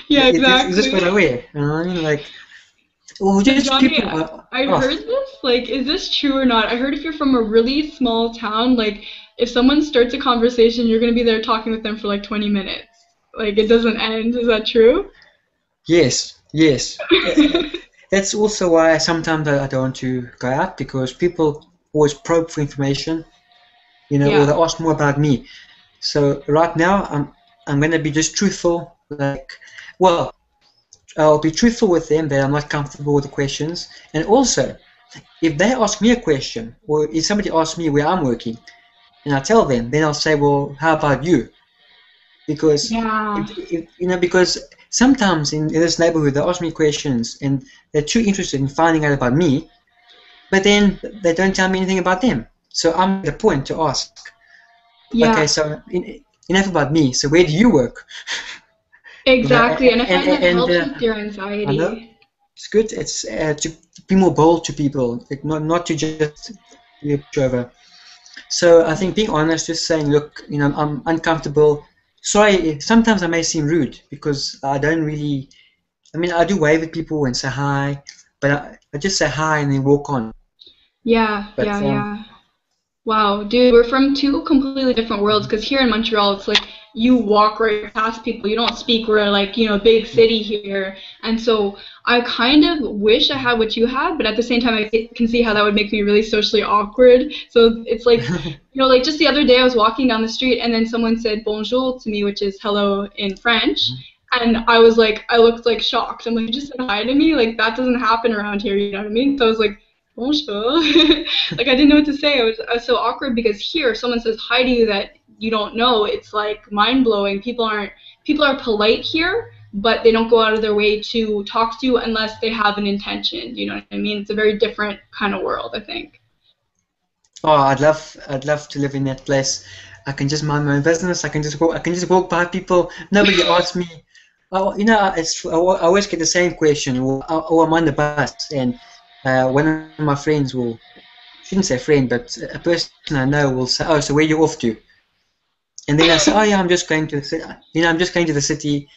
yeah, Is this what exactly. I wear?" I mean, like, or So just Johnny, people I heard off. this. Like, is this true or not? I heard if you're from a really small town, like if someone starts a conversation, you're gonna be there talking with them for like 20 minutes. Like it doesn't end. Is that true? Yes, yes. That's also why sometimes I don't want to go out because people always probe for information, or they Yeah. ask more about me. So right now I'm gonna be just truthful. Like, well, I'll be truthful with them that I'm not comfortable with the questions, and also if they ask me a question or if somebody asks me where I'm working, and I tell them, then I'll say, well, how about you? Because Yeah. because sometimes in this neighborhood they ask me questions and they're too interested in finding out about me, but then they don't tell me anything about them. So I'm at the point to ask, okay, Yeah. so enough about me. So where do you work? Exactly. And I And find that and helps with your I know anxiety. it's good. It's to be more bold to people, like not to just be a pushover. So I think being honest, just saying, look, I'm uncomfortable. Sorry, sometimes I may seem rude because I don't really. I mean, I do wave at people and say hi, but I just say hi and then walk on. Yeah, But yeah, yeah. Wow, dude, we're from two completely different worlds because here in Montreal, it's like you walk right past people. You don't speak. We're like, a big city here. And so I kind of wish I had what you had, but at the same time, I can see how that would make me really socially awkward. So it's like, like just the other day, I was walking down the street and then someone said bonjour to me, which is hello in French. And I was like, I looked like shocked. I'm like, you just said hi to me? Like, that doesn't happen around here, you know what I mean? So I was like, bonjour. Like, I didn't know what to say. I was so awkward because here, if someone says hi to you that you don't know, it's like mind blowing. People are polite here, but they don't go out of their way to talk to you unless they have an intention. You know what I mean? It's a very different kind of world, I think. Oh, I'd love to live in that place. I can just mind my own business. I can just walk by people. Nobody asks me. Oh, you know, I always get the same question. Or I'm on the bus, and one of my friends will, shouldn't say friend, but a person I know will say, "Oh, so where you off to?" And then I say, "Oh yeah, I'm just going to the city. You know, I'm just going to the city."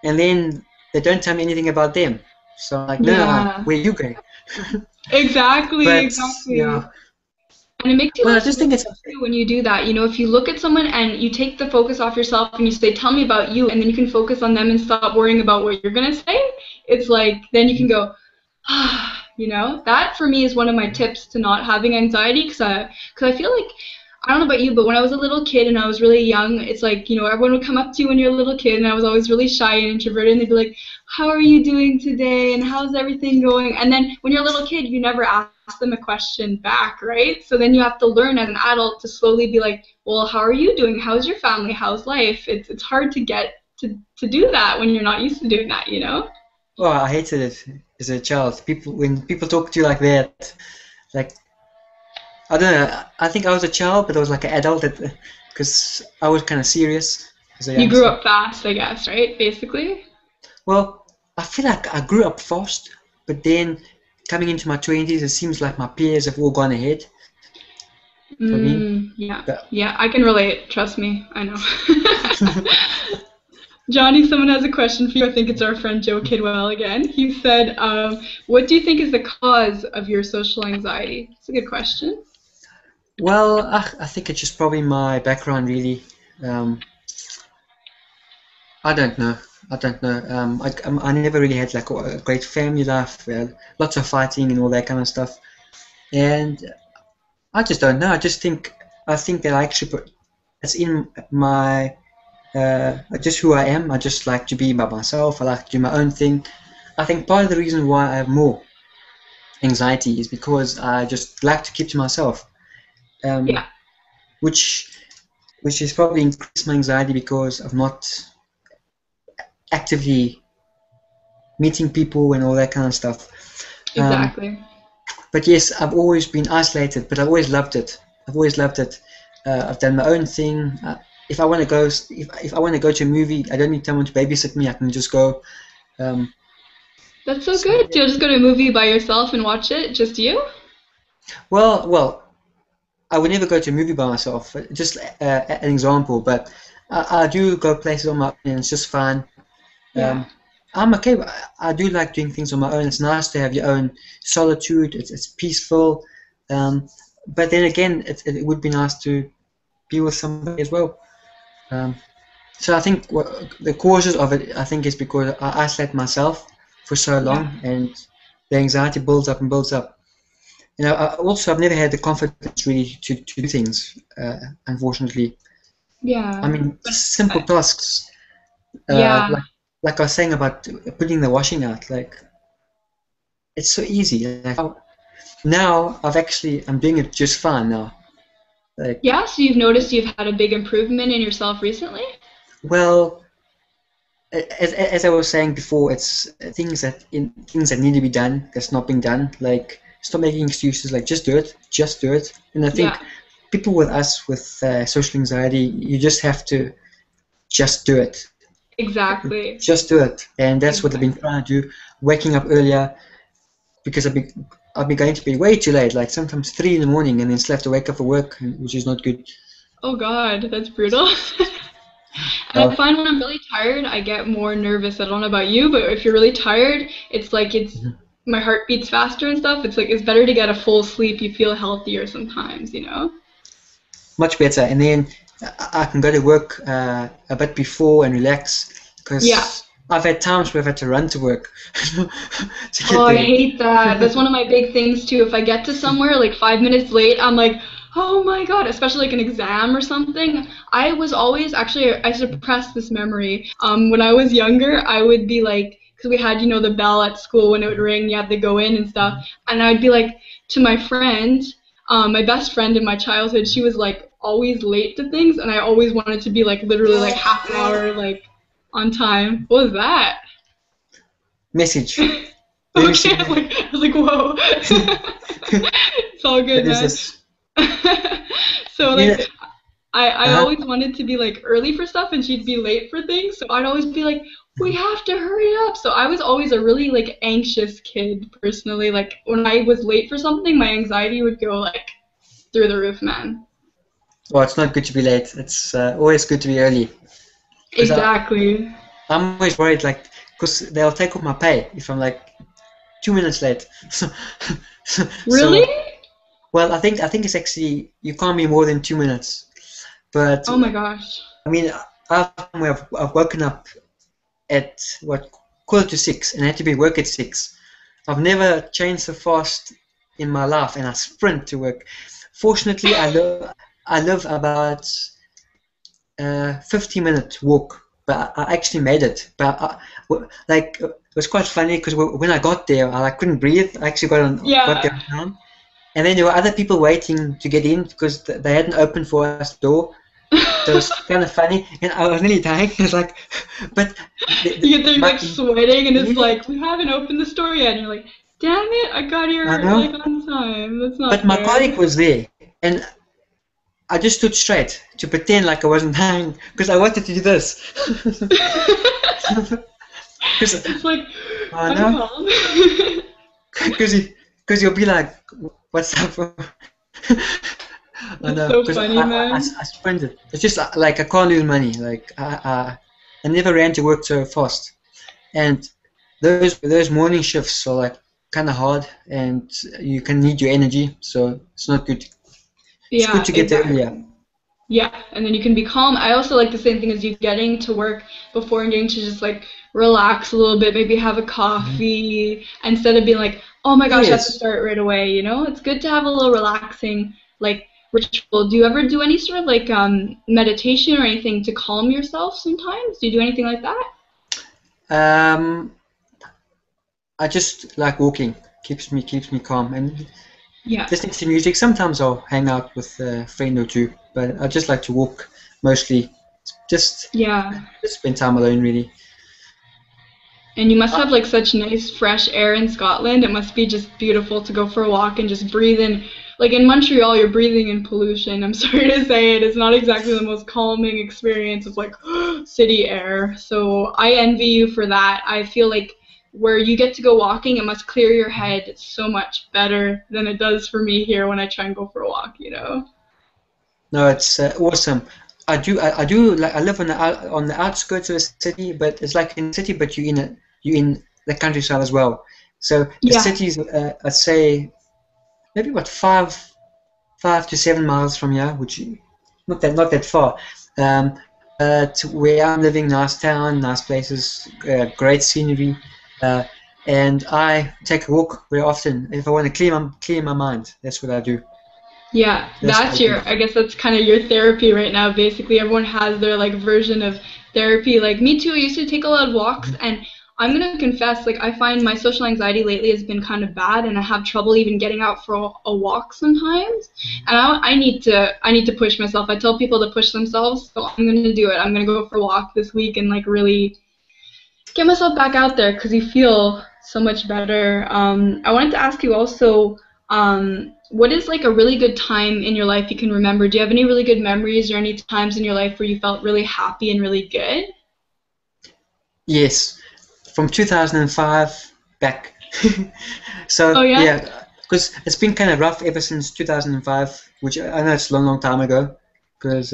And then they don't tell me anything about them. So I'm like, no, Yeah, where you going? exactly, But yeah, exactly. And it makes you well, I less just think lonely it's too when you do that. You know, if you look at someone and you take the focus off yourself and you say, "Tell me about you," and then you can focus on them and stop worrying about what you're gonna say, it's like then you can go, you know, that for me is one of my tips to not having anxiety cause I feel like I don't know about you, but when I was a little kid and I was really young, it's like, you know, everyone would come up to you when you're a little kid, and I was always really shy and introverted, and they'd be like, "How are you doing today? And how's everything going?" And then when you're a little kid, you never ask them a question back, right? So then you have to learn as an adult to slowly be like, "Well, how are you doing? How's your family? How's life?" It's hard to get to do that when you're not used to doing that, you know? oh, I hated it as a child. People when people talk to you like that, like I don't know. I think I was a child, but I was like an adult because I was kind of serious as a You grew youngster. up fast, I guess, right? Basically. Well, I feel like I grew up fast, but then coming into my 20s, it seems like my peers have all gone ahead for me. Yeah, But yeah, I can relate. Trust me, I know. Johnny, someone has a question for you. I think it's our friend Joe Kidwell again. He said, "What do you think is the cause of your social anxiety?" It's a good question. well, I think it's just probably my background, really. Um, I don't know. I don't know. I never really had like a great family life, lots of fighting and all that kind of stuff. And I just don't know. I think that I actually it's in my just who I am. I just like to be by myself. I like to do my own thing. I think part of the reason why I have more anxiety is because I just like to keep to myself, Yeah, um, which which has probably increased my anxiety because of not actively meeting people and all that kind of stuff. Um, exactly. but yes, I've always been isolated, but I've always loved it. I've always loved it. I've done my own thing. If I want to go to a movie, I don't need someone to babysit me. I can just go. Um, That's so so, good. yeah. You'll just go to a movie by yourself and watch it, just you? Well, I would never go to a movie by myself. Just an example, but I do go places on my own, and it's just fun. Yeah, Um, I'm okay. I do like doing things on my own. It's nice to have your own solitude. It's peaceful. Um, but then again, it would be nice to be with somebody as well. Um, so I think the causes of it, I think, is because I isolate myself for so yeah, long, and the anxiety builds up and builds up. You know, I've never had the confidence really to do things. Unfortunately, I yeah. mean, But simple tasks, uh, yeah, like like I was saying about putting the washing out, like it's so easy. Like now, I'm doing it just fine now. Like, yeah. So you've noticed you've had a big improvement in yourself recently? well, as I was saying before, it's things that need to be done that's not being done. Like, stop making excuses. Like, just do it. And I Yeah, think people with us with social anxiety, you just have to just do it. exactly. Just do it. And that's what I've been Exactly. trying to do. Waking up earlier because I've been going to bed way too late. Like sometimes 3 in the morning, and then still have to wake up for work, which is not good. Oh God, that's brutal. And I Uh, find when I'm really tired, I get more nervous. I don't know about you, but if you're really tired, it's like it's my heart beats faster and stuff. It's like it's better to get a full sleep. You feel healthier sometimes, you know? Much better. And then I can go to work a bit before and relax Yeah. because I've had times where I've had to run to work to Oh, get I there. hate that. That's one of my big things too. If I get to somewhere like 5 minutes late, I'm like, Oh my God, especially like an exam or something. I was always actually I suppressed this memory. When I was younger, I would be like, because we had, the bell at school when it would ring, you had to go in and stuff. And I'd be like to my friend, my best friend in my childhood, she was like always late to things, and I always wanted to be like literally like half an hour like on time. What was that? Message. Let me Okay, see. I was like, whoa. It's all What good, is man. this? So You know, like I uh-huh. always wanted to be like early for stuff and she'd be late for things. So I'd always be like, we have to hurry up. So I was always a really like anxious kid personally. Like when I was late for something, my anxiety would go like through the roof, man. Well, it's not good to be late. It's always good to be early. Because Exactly. I'm always worried, like, because they'll take off my pay if I'm like 2 minutes late. Really? So, well, I think it's actually you can't be more than 2 minutes. But Oh my gosh. I mean, I've woken up at what, quarter to 6, and I had to be at work at 6. I've never changed so fast in my life, and I sprint to work. Fortunately, I live about 50-minute walk, but I actually made it. But like it was quite funny because when I got there, I like couldn't breathe. I actually got there Yeah. on time, and then there were other people waiting to get in because they hadn't opened for us the door. So it was kind of funny, and I was nearly dying. It's like, but You get there my, like sweating and it's yeah, like, we haven't opened the store yet. And you're like, damn it, I got I here like know. on time. That's But not my fair. colleague was there, and I just stood straight to pretend like I wasn't dying because I wanted to do this. Because It's like, I I'm know, calm. because you'll be like, what's up? I That's know, so because funny, I man. sprinted. It's just like I can't lose money. Like I never ran to work so fast, and those morning shifts are like kind of hard, and you can need your energy, so it's not good. It's good Yeah, to get there earlier. exactly. Yeah, and then you can be calm. I also like the same thing as you getting to work before and getting to just like relax a little bit, maybe have a Mhm. coffee instead of being like, oh my gosh, I have to Yes, start right away, you know? It's good to have a little relaxing like ritual. Do you ever do any sort of like meditation or anything to calm yourself sometimes? Do you do anything like that? um, I just like walking. Keeps me calm, and Yeah. listening to music. Sometimes I'll hang out with a friend or two, but I just like to walk mostly. Just Yeah. just spend time alone, really. And you must Uh, have like such nice fresh air in Scotland. It must be just beautiful to go for a walk and just breathe in. Like in Montreal, you're breathing in pollution. I'm sorry to say it. It's not exactly the most calming experience. It's like city air. So I envy you for that. I feel like where you get to go walking, it must clear your head so much better than it does for me here when I try and go for a walk, you know? no, it's awesome. I do like I live on the outskirts of a city, but it's like in the city, but you're in the countryside as well. So the Yeah. city's I'd say maybe about 5 to 7 miles from here, which not that far. Um, but where I'm living, nice town, nice places, great scenery, uh, and I take a walk very often. If I want to clear my mind, that's what I do. Yeah, That's what I that's do. I guess that's kind of your therapy right now. Basically, everyone has their like version of therapy. Like me too, I used to take a lot of walks Mhm. and I'm gonna confess, like I find my social anxiety lately has been kind of bad and I have trouble even getting out for a walk sometimes. And I need to push myself. I tell people to push themselves, so I'm gonna do it. I'm gonna go for a walk this week and like really get myself back out there because you feel so much better. I wanted to ask you also, what is like a really good time in your life you can remember? Do you have any really good memories or any times in your life where you felt really happy and really good? Yes, from 2005 back. Oh So yeah? yeah, because it's been kind of rough ever since 2005, which I know it's a long, long time ago. Because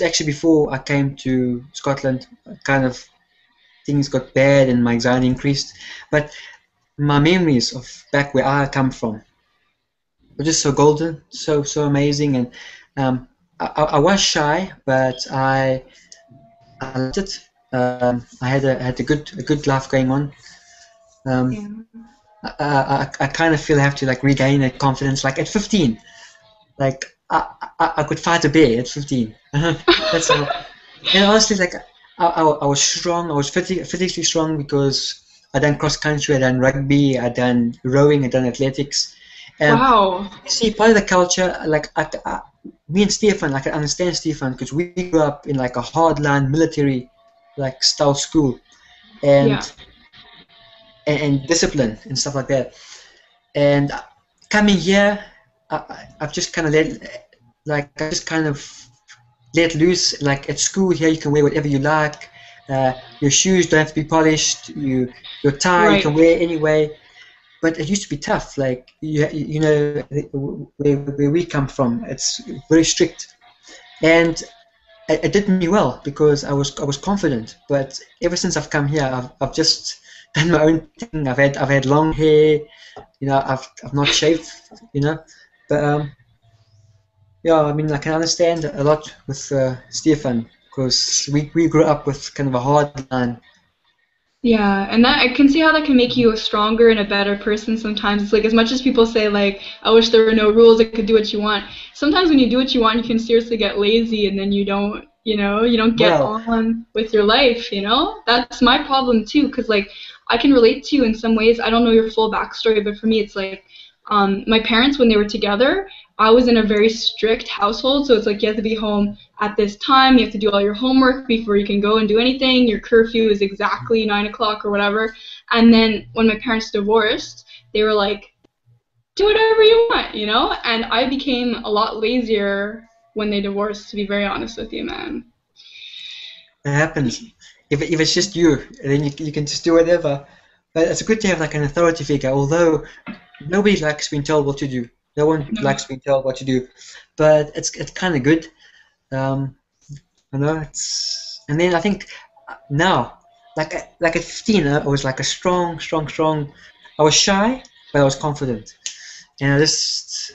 actually before I came to Scotland, kind of things got bad and my anxiety increased. But my memories of back where I come from were just so golden, so amazing, and I was shy, but I loved it. I had a good life going on. Um, Yeah. I kind of feel I have to like regain that confidence. Like at 15, like I could fight a bear at 15. That's how. And honestly, like I was strong. I was physically strong because I done cross country, I done rugby, I done rowing, I done athletics. Um, Wow. you see, part of the culture, like me and Stefan, like I understand Stefan because we grew up in like a hardline military, like style school, Yeah. and and discipline and stuff like that. And coming here, I've just kind of I just kind of let loose. Like at school here, you can wear whatever you like. Your shoes don't have to be polished. Your tie you can Right. wear anyway. But it used to be tough. Like you know where we come from, it's very strict, and it did me well because I was confident. But ever since I've come here, I've just done my own thing. I've had long hair. I've not shaved. You know, but yeah, I mean, I can understand a lot with Stefan because we grew up with kind of a hard line. Yeah, and that I can see how that can make you a stronger and a better person sometimes. It's like as much as people say like, I wish there were no rules, I could do what you want. Sometimes when you do what you want, you can seriously get lazy and then you don't get Well, on with your life, you know? That's my problem too, 'cause like I can relate to you in some ways. I don't know your full backstory, but for me it's like my parents when they were together, I was in a very strict household, so it's like you have to be home at this time, you have to do all your homework before you can go and do anything. Your curfew is exactly 9 o'clock or whatever. And then when my parents divorced, they were like, do whatever you want, you know? And I became a lot lazier when they divorced, to be very honest with you, man. it happens. If it's just you, then you can just do whatever. But it's good to have like an authority figure. Although nobody likes being told what to do. No one No. likes being told what to do. But it's kind of good. Um, it's and then I think now, like at 15, I was like a strong. I was shy, but I was confident. And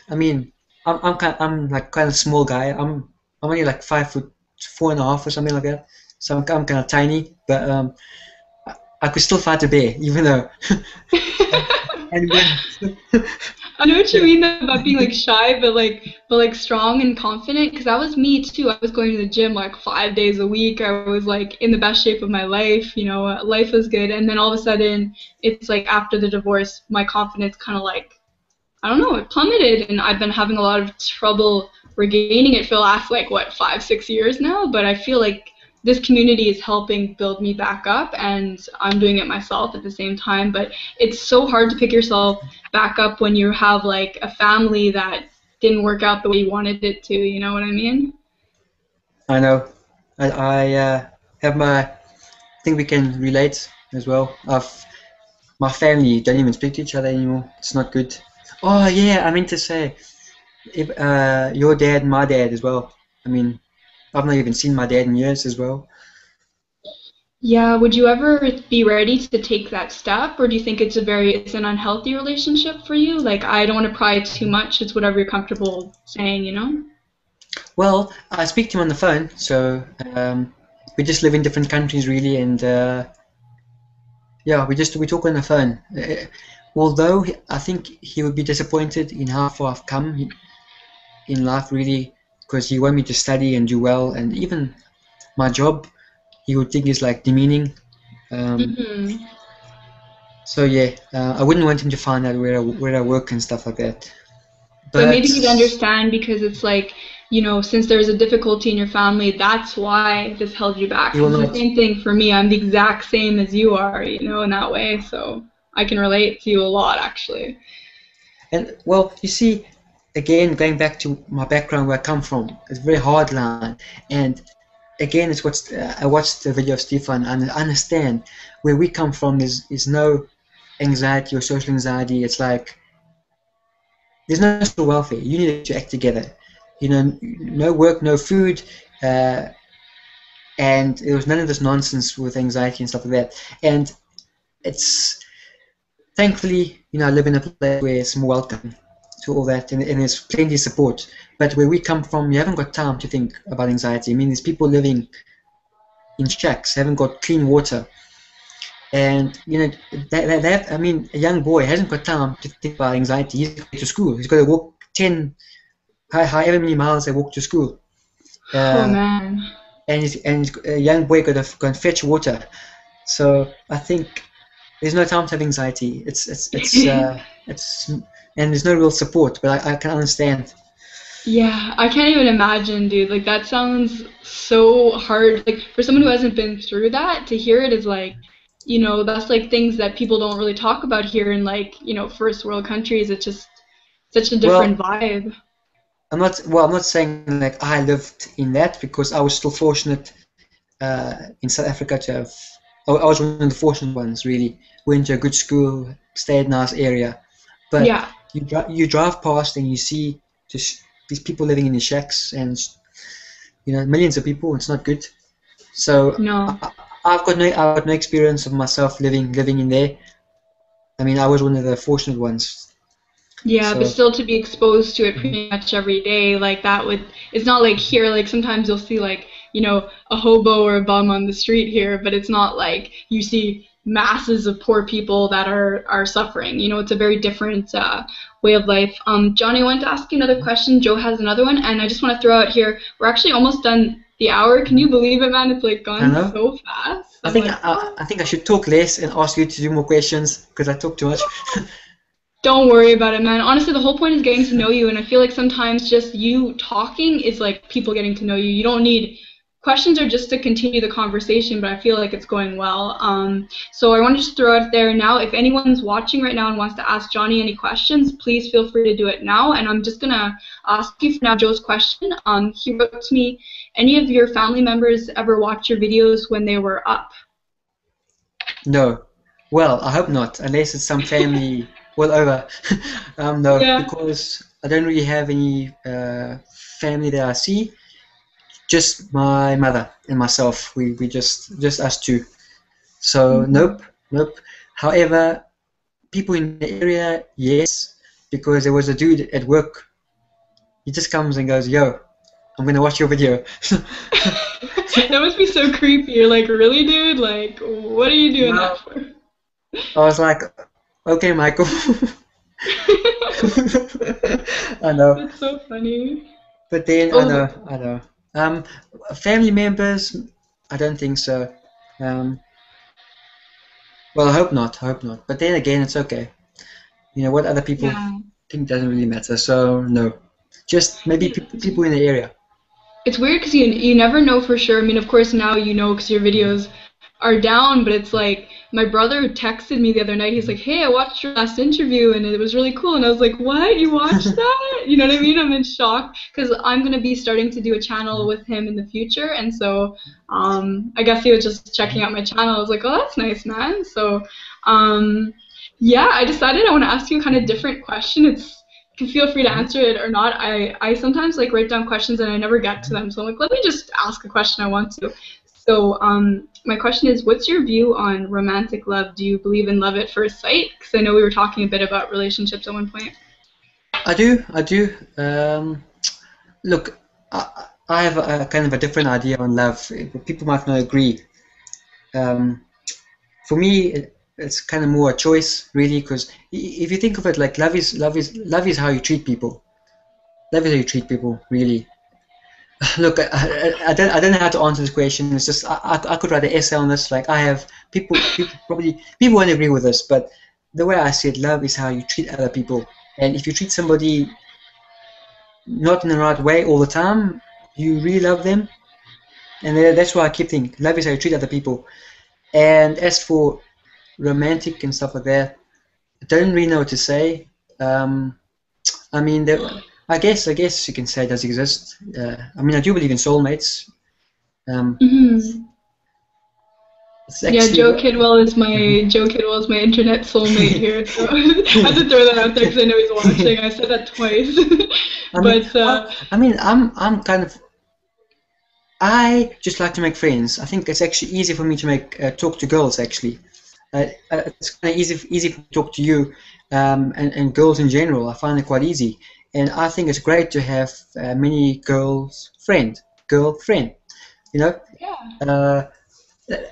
I mean, I'm like kind of small guy. I'm only like 5'4.5" or something like that. So I'm kind of tiny, but I could still fight a bear, even though and when I know what you mean though, about being like shy, but like strong and confident. Because that was me too. I was going to the gym like 5 days a week. I was like in the best shape of my life. Life was good. And then all of a sudden, it's like after the divorce, my confidence kind of like I don't know, it plummeted, and I've been having a lot of trouble regaining it for the last like what 5, 6 years now. But I feel like this community is helping build me back up, and I'm doing it myself at the same time. But it's so hard to pick yourself back up when you have like a family that didn't work out the way you wanted it to. You know what I mean? I know I have I think we can relate as well. My family don't even speak to each other anymore. It's not good. Oh yeah, I meant to say, if your dad and my dad as well. I mean, I've not even seen my dad in years as well. Yeah, would you ever be ready to take that step, or do you think it's an unhealthy relationship for you? Like, I don't want to pry too much. It's whatever you're comfortable saying, you know? Well, I speak to him on the phone, so we just live in different countries really, and yeah, we talk on the phone. Although I think he would be disappointed in how far I've come in life, really, because he wanted me to study and do well, and even my job, he would think is like demeaning. Um, Hmm. so yeah, I wouldn't want him to find out where I work and stuff like that. But But maybe he'd understand because it's like, since there's a difficulty in your family, that's why this held you back. he will Because the not. same thing for me, I'm the exact same as you are, in that way. So I can relate to you a lot, actually. And well, you see, again, going back to my background where I come from, it's very hard line. And again, it's what's I watched the video of Stefan and I understand where we come from is no anxiety or social anxiety. It's like there's no social welfare. You need to act together. No work, no food, uh, and there was none of this nonsense with anxiety and stuff like that. And it's thankfully, I live in a place where it's more welcome to all that, and there's plenty of support. But where we come from, you haven't got time to think about anxiety. I mean, there's people living in shacks, haven't got clean water, and I mean, a young boy hasn't got time to think about anxiety. He's got to go to school. He's got to walk 10. however many miles they walk to school. Oh Uh, man. and a young boy got to go and fetch water. So I think there's no time to have anxiety. It's and there's no real support. But I can understand. Yeah, I can't even imagine, dude. Like that sounds so hard. Like for someone who hasn't been through that, to hear it is like, that's like things that people don't really talk about here in like, first world countries. It's just such a different Well, vibe. I'm not saying like I lived in that because I was still fortunate in South Africa to have. I was one of the fortunate ones, really. Went to a good school, stayed in a nice area. But Yeah. you drive past and you see just these people living in the shacks and millions of people. It's not good. So No. I've got no experience of myself living in there. I mean, I was one of the fortunate ones. Yeah, but So still to be exposed to it mhm. pretty much every day, like that would, it's not like here, like sometimes you'll see like, a hobo or a bum on the street here, but it's not like you see masses of poor people that are suffering. It's a very different way of life. Johnny, I wanted to ask you another question. Joe has another one, and I just want to throw out here, we're actually almost done the hour. Can you believe it, man? It's like I don't gone know. so fast. I'm like, what? I think I should talk less and ask you to do more questions because I talk too much. Don't worry about it, man. Honestly, the whole point is getting to know you, and I feel like sometimes just you talking is like people getting to know you. You don't need questions are just to continue the conversation, but I feel like it's going well. So I wanted to throw it there now. If anyone's watching right now and wants to ask Johnny any questions, please feel free to do it now. And I'm just gonna ask you for now Joe's question. He wrote to me, any of your family members ever watch your videos when they were up? No. Well, I hope not, unless it's some family well over. No, Yeah. because I don't really have any family that I see. Just my mother and myself. We just us two. So Mhm. nope. However, people in the area, yes, because there was a dude at work. He just comes and goes, "Yo, I'm gonna watch your video." That must be so creepy. You're like, really, dude? Like, what are you doing that Well, for? I was like, "Okay, Michael." I know, That's so funny. but then Oh, I know. Um, family members, I don't think so. Um, well, I hope not. I hope not. But then again, it's okay. What other people yeah. think doesn't really matter. So no, just maybe people in the area. It's weird because you never know for sure. I mean, of course now you know because your Mhm, videos are down, but it's like my brother texted me the other night. He's like, "Hey, I watched your last interview and it was really cool." And I was like, "What? You watched that?" You know what I mean? I'm in shock because I'm gonna be starting to do a channel with him in the future, and so I guess he was just checking mhm, out my channel. I was like, "Oh, that's nice, man." So yeah, I decided I want to ask you a kind of mhm, different question. You can feel free to mhm, answer it or not. I sometimes like write down questions and I never get to mhm. them. So I'm like, let me just ask a question I want to. So my question is, what's your view on romantic love? Do you believe in love at first sight? Because I know we were talking a bit about relationships at one point. I do. Look, I have a kind of a different idea on love. People might not agree. Um, for me, it's kind of more a choice, really, because if you think of it, like love is how you treat people. Love is how you treat people, really. Look, I don't know how to answer this question. It's just I could write an essay on this. Like I have people won't agree with this, but the way I see it, love is how you treat other people. And if you treat somebody not in the right way all the time, you really love them. And that's why I keep thinking, love is how you treat other people. And as for romantic and stuff like that, I don't really know what to say. Um, I mean, I guess you can say it does exist. I mean, I do believe in soulmates. Um, Hmm. it's Yeah, actually Mhm. Joe Kidwell is my internet soulmate here, so I have to throw that out there because I know he's watching. I said that twice, I mean, but I'm kind of I just like to make friends. I think it's actually easy for me to make talk to girls actually. It's kind of easy to talk to you and girls in general. I find it quite easy, and I think it's great to have many girlfriend. You know, yeah, uh,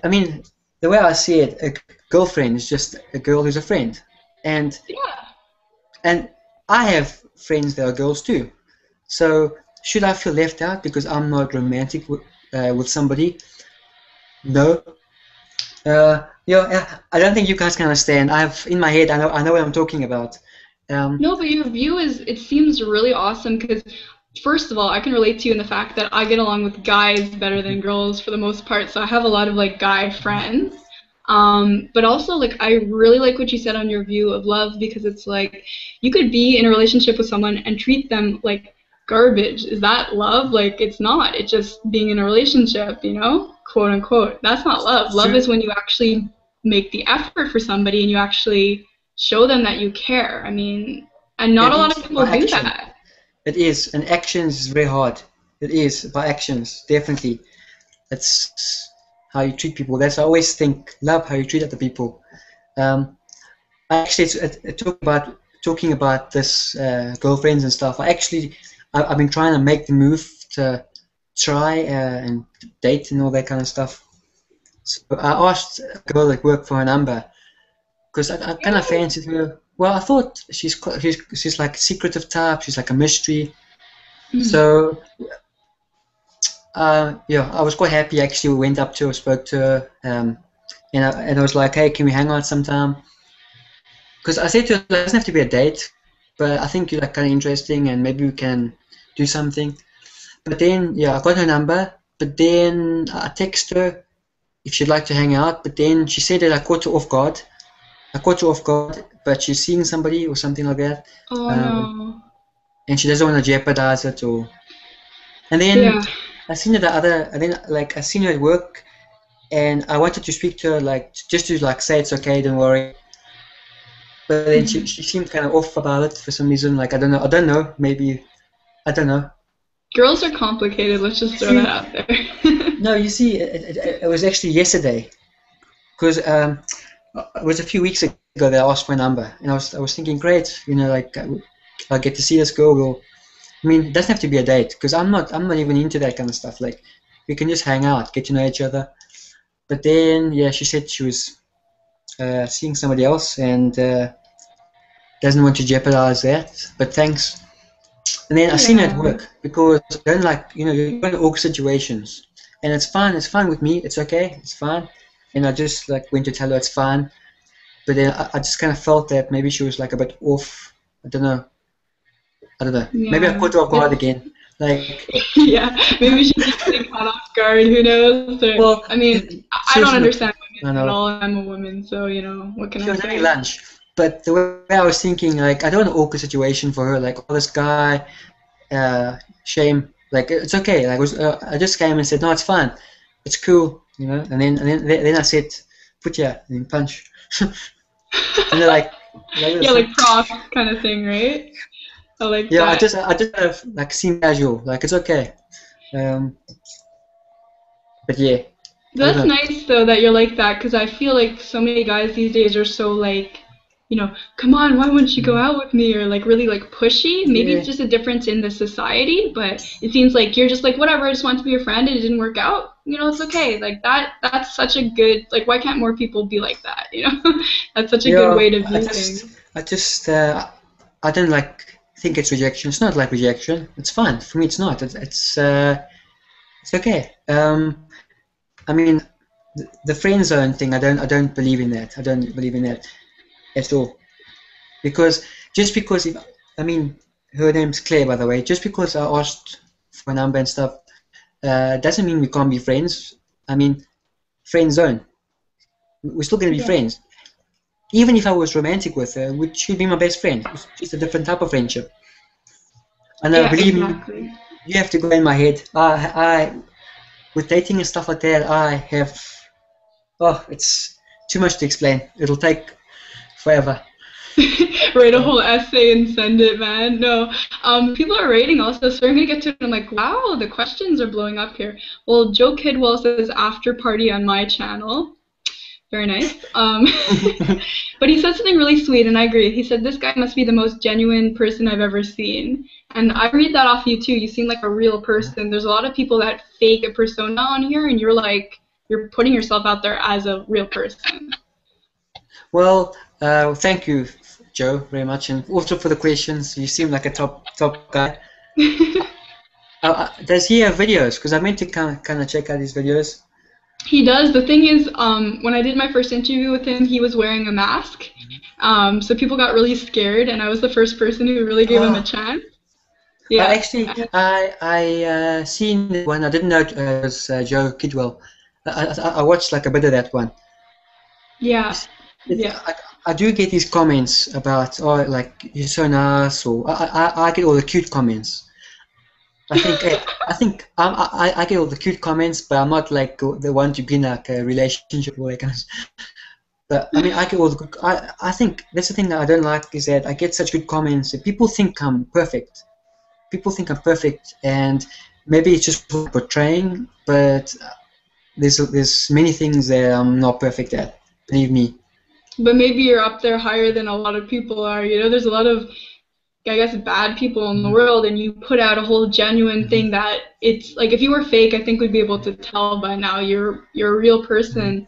I mean, the way I see it, a girlfriend is just a girl who's a friend, and yeah, and I have friends that are girls too. So should I feel left out because I'm not romantic with somebody? No. I don't think you guys can understand. In my head, I know what I'm talking about. Um, No, but your view is, it seems really awesome because, first of all, I can relate to you in the fact that I get along with guys better than girls for the most part, so I have a lot of like guy friends. But also like I really like what you said on your view of love because it's like you could be in a relationship with someone and treat them like garbage. Is that love? Like it's not. It's just being in a relationship, you know? Quote unquote. That's not love. it's Love true. is when you actually make the effort for somebody and you actually show them that you care. I mean, and not It a lot of is people by do action. that. It is, and actions is very hard. It is by actions, definitely. That's how you treat people. That's I always think, love how you treat other people. Um, I actually talking about this girlfriends and stuff. I've been trying to make the move to try and date and all that kind of stuff. So I asked a girl at work for her number because I kind of fancied her. Well, I thought she's like a secretive type. She's like a mystery. So yeah, I was quite happy actually. We went up to her, spoke to her, and I was like, hey, can we hang out sometime? Because I said to her, it doesn't have to be a date, but I think you're like kind of interesting, and maybe we can do something. But then, yeah, I got her number, but then I texted her if she'd like to hang out, but then she said that I caught her off guard. I caught her off guard, but she's seeing somebody or something like that, Oh um, no. and she doesn't want to jeopardize it. And then Yeah. I seen her at work, and I wanted to speak to her, like just to like say it's okay, don't worry. But then she seemed kind of off about it for some reason. Like I don't know, maybe I don't know. Girls are complicated, let's just You throw that see, out there. no, you see, it was actually yesterday because it was a few weeks ago that I asked my number, and I was thinking, great, you know, like I'll get to see this girl. I mean, it doesn't have to be a date because I'm not even into that kind of stuff. Like we can just hang out, get to know each other. But then, yeah, she said she was seeing somebody else and doesn't want to jeopardize that. But thanks. And then I seen her at Yeah. work because I don't like, you know, you're in awkward situations, and it's fine. It's fine with me. It's okay. It's fine. And I just like went to tell her it's fine. But then I just kind of felt that maybe she was like a bit off. I don't know. I don't know. Maybe I Yeah. caught her off guard It's again. Like, yeah. Maybe she's just getting caught off guard, who knows? Or well, I mean, I she don't was in a, understand I women at know, all. I'm a woman, so you know, what can she I was having say? lunch. But the way I was thinking, like, I don't want an awkward situation for her. Like, oh, this guy, shame. Like, it's okay. Like, I just came and said, no, it's fine. It's cool, you know. And then I said, put ya and punch. And they're like Yeah, this. like prof kind of thing, right? I like Yeah, that. I just have like seem casual. Like, it's okay. Um, but yeah, I don't That's know. nice though that you're like that because I feel like so many guys these days are so like, you know, come on, why wouldn't you go out with me? Or like really like pushy. Maybe Yeah, it's just a difference in the society, but it seems like you're just like, whatever, I just want to be your friend and it didn't work out. You know, it's okay. Like that's such a good, like, why can't more people be like that? You know, that's such a good yeah. way to view things. I just, I don't like think it's rejection. It's not like rejection. It's fine for me. It's not. It's okay. I mean, the friend zone thing. I don't believe in that. I don't believe in that at all. Because just because if I mean, her name's Claire, by the way. Just because I asked for a number and stuff, doesn't mean we can't be friends. I mean, friend zone. We're still gonna be Yeah. friends. Even if I was romantic with her, would she be my best friend? It's just a different type of friendship. And Yeah, believe me, exactly. you have to go in my head. With dating and stuff like that, I have. Oh, it's too much to explain. It'll take forever. Write a whole essay and send it, man. No, people are rating also, so we're gonna get to it. I'm like, wow, the questions are blowing up here. Well, Joe Kidwell says after party on my channel. Very nice. But he said something really sweet, and I agree. He said this guy must be the most genuine person I've ever seen, and I read that off you too. You seem like a real person. There's a lot of people that fake a persona on here, and you're like, you're putting yourself out there as a real person. Well, thank you, Joe, very much, and also for the questions. You seem like a top guy. Does he have videos? Because I meant to kind of check out his videos. He does. The thing is, when I did my first interview with him, he was wearing a mask. So people got really scared, and I was the first person who really gave him a Ah, chance. Yeah. actually, I seen one. I didn't know it was Joe Kidwell. I watched like a bit of that one. Yeah. It's, Yeah. I do get these comments about, oh, like you're so nice, or I get all the cute comments. I get all the cute comments, but I'm not like the one to be in like a relationship or that kind of. But I mean, I get all the good. I think that's the thing that I don't like is that I get such good comments that people think I'm perfect. People think I'm perfect, and maybe it's just portraying. But there's many things that I'm not perfect at. Believe me. But maybe you're up there higher than a lot of people are. You know, there's a lot of, I guess, bad people in the Mhm. world, and you put out a whole genuine Mhm. thing that it's like if you were fake, I think we'd be able to tell by now you're a real Mhm. person.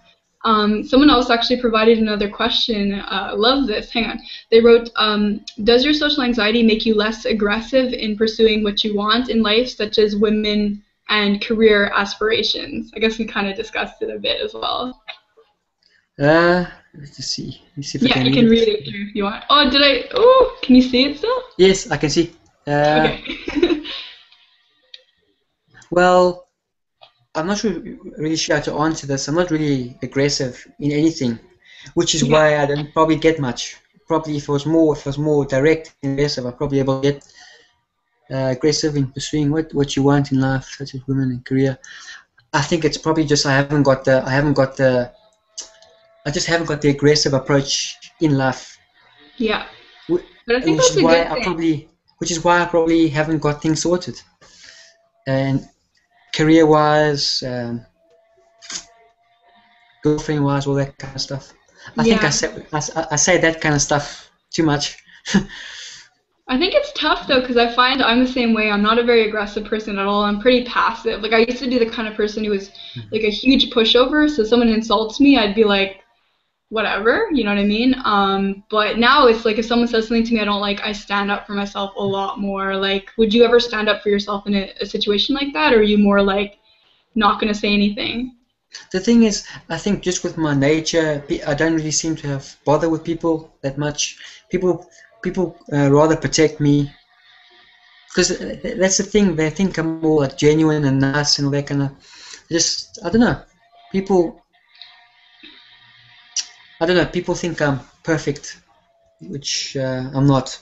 Someone else actually provided another question. Love this. Hang on. They wrote, does your social anxiety make you less aggressive in pursuing what you want in life, such as women and career aspirations? I guess we kind of discussed it a bit as well. Let's just see. Let's see if I Yeah, can I read can it. read it through if you want. Oh, did I? Oh, can you see it still? Yes, I can see. Uh, Okay. well, I'm not really sure how to answer this. I'm not really aggressive in anything, which is Yeah. why I don't probably get much. Probably if it was more direct and aggressive, I'd probably be able to get aggressive in pursuing what you want in life, such as women and career. I think it's probably just I just haven't got the aggressive approach in life, Yeah. wh- But I think which that's is a why good I thing. probably haven't got things sorted. And career-wise, girlfriend-wise, all that kind of stuff. I think Yeah. I say that kind of stuff too much. I think it's tough though, because I find I'm the same way. I'm not a very aggressive person at all. I'm pretty passive. Like I used to be the kind of person who was like a huge pushover. So someone insults me, I'd be like, whatever, you know what I mean? But now it's like if someone says something to me I don't like, I stand up for myself a lot more. Like, would you ever stand up for yourself in a situation like that, or are you more like not gonna say anything? The thing is, I think just with my nature, I don't really seem to have bother with people that much. People rather protect me because that's the thing. They think I'm more like genuine and nice and all that kind of. Just I don't know. People I don't know. People think I'm perfect, which I'm not.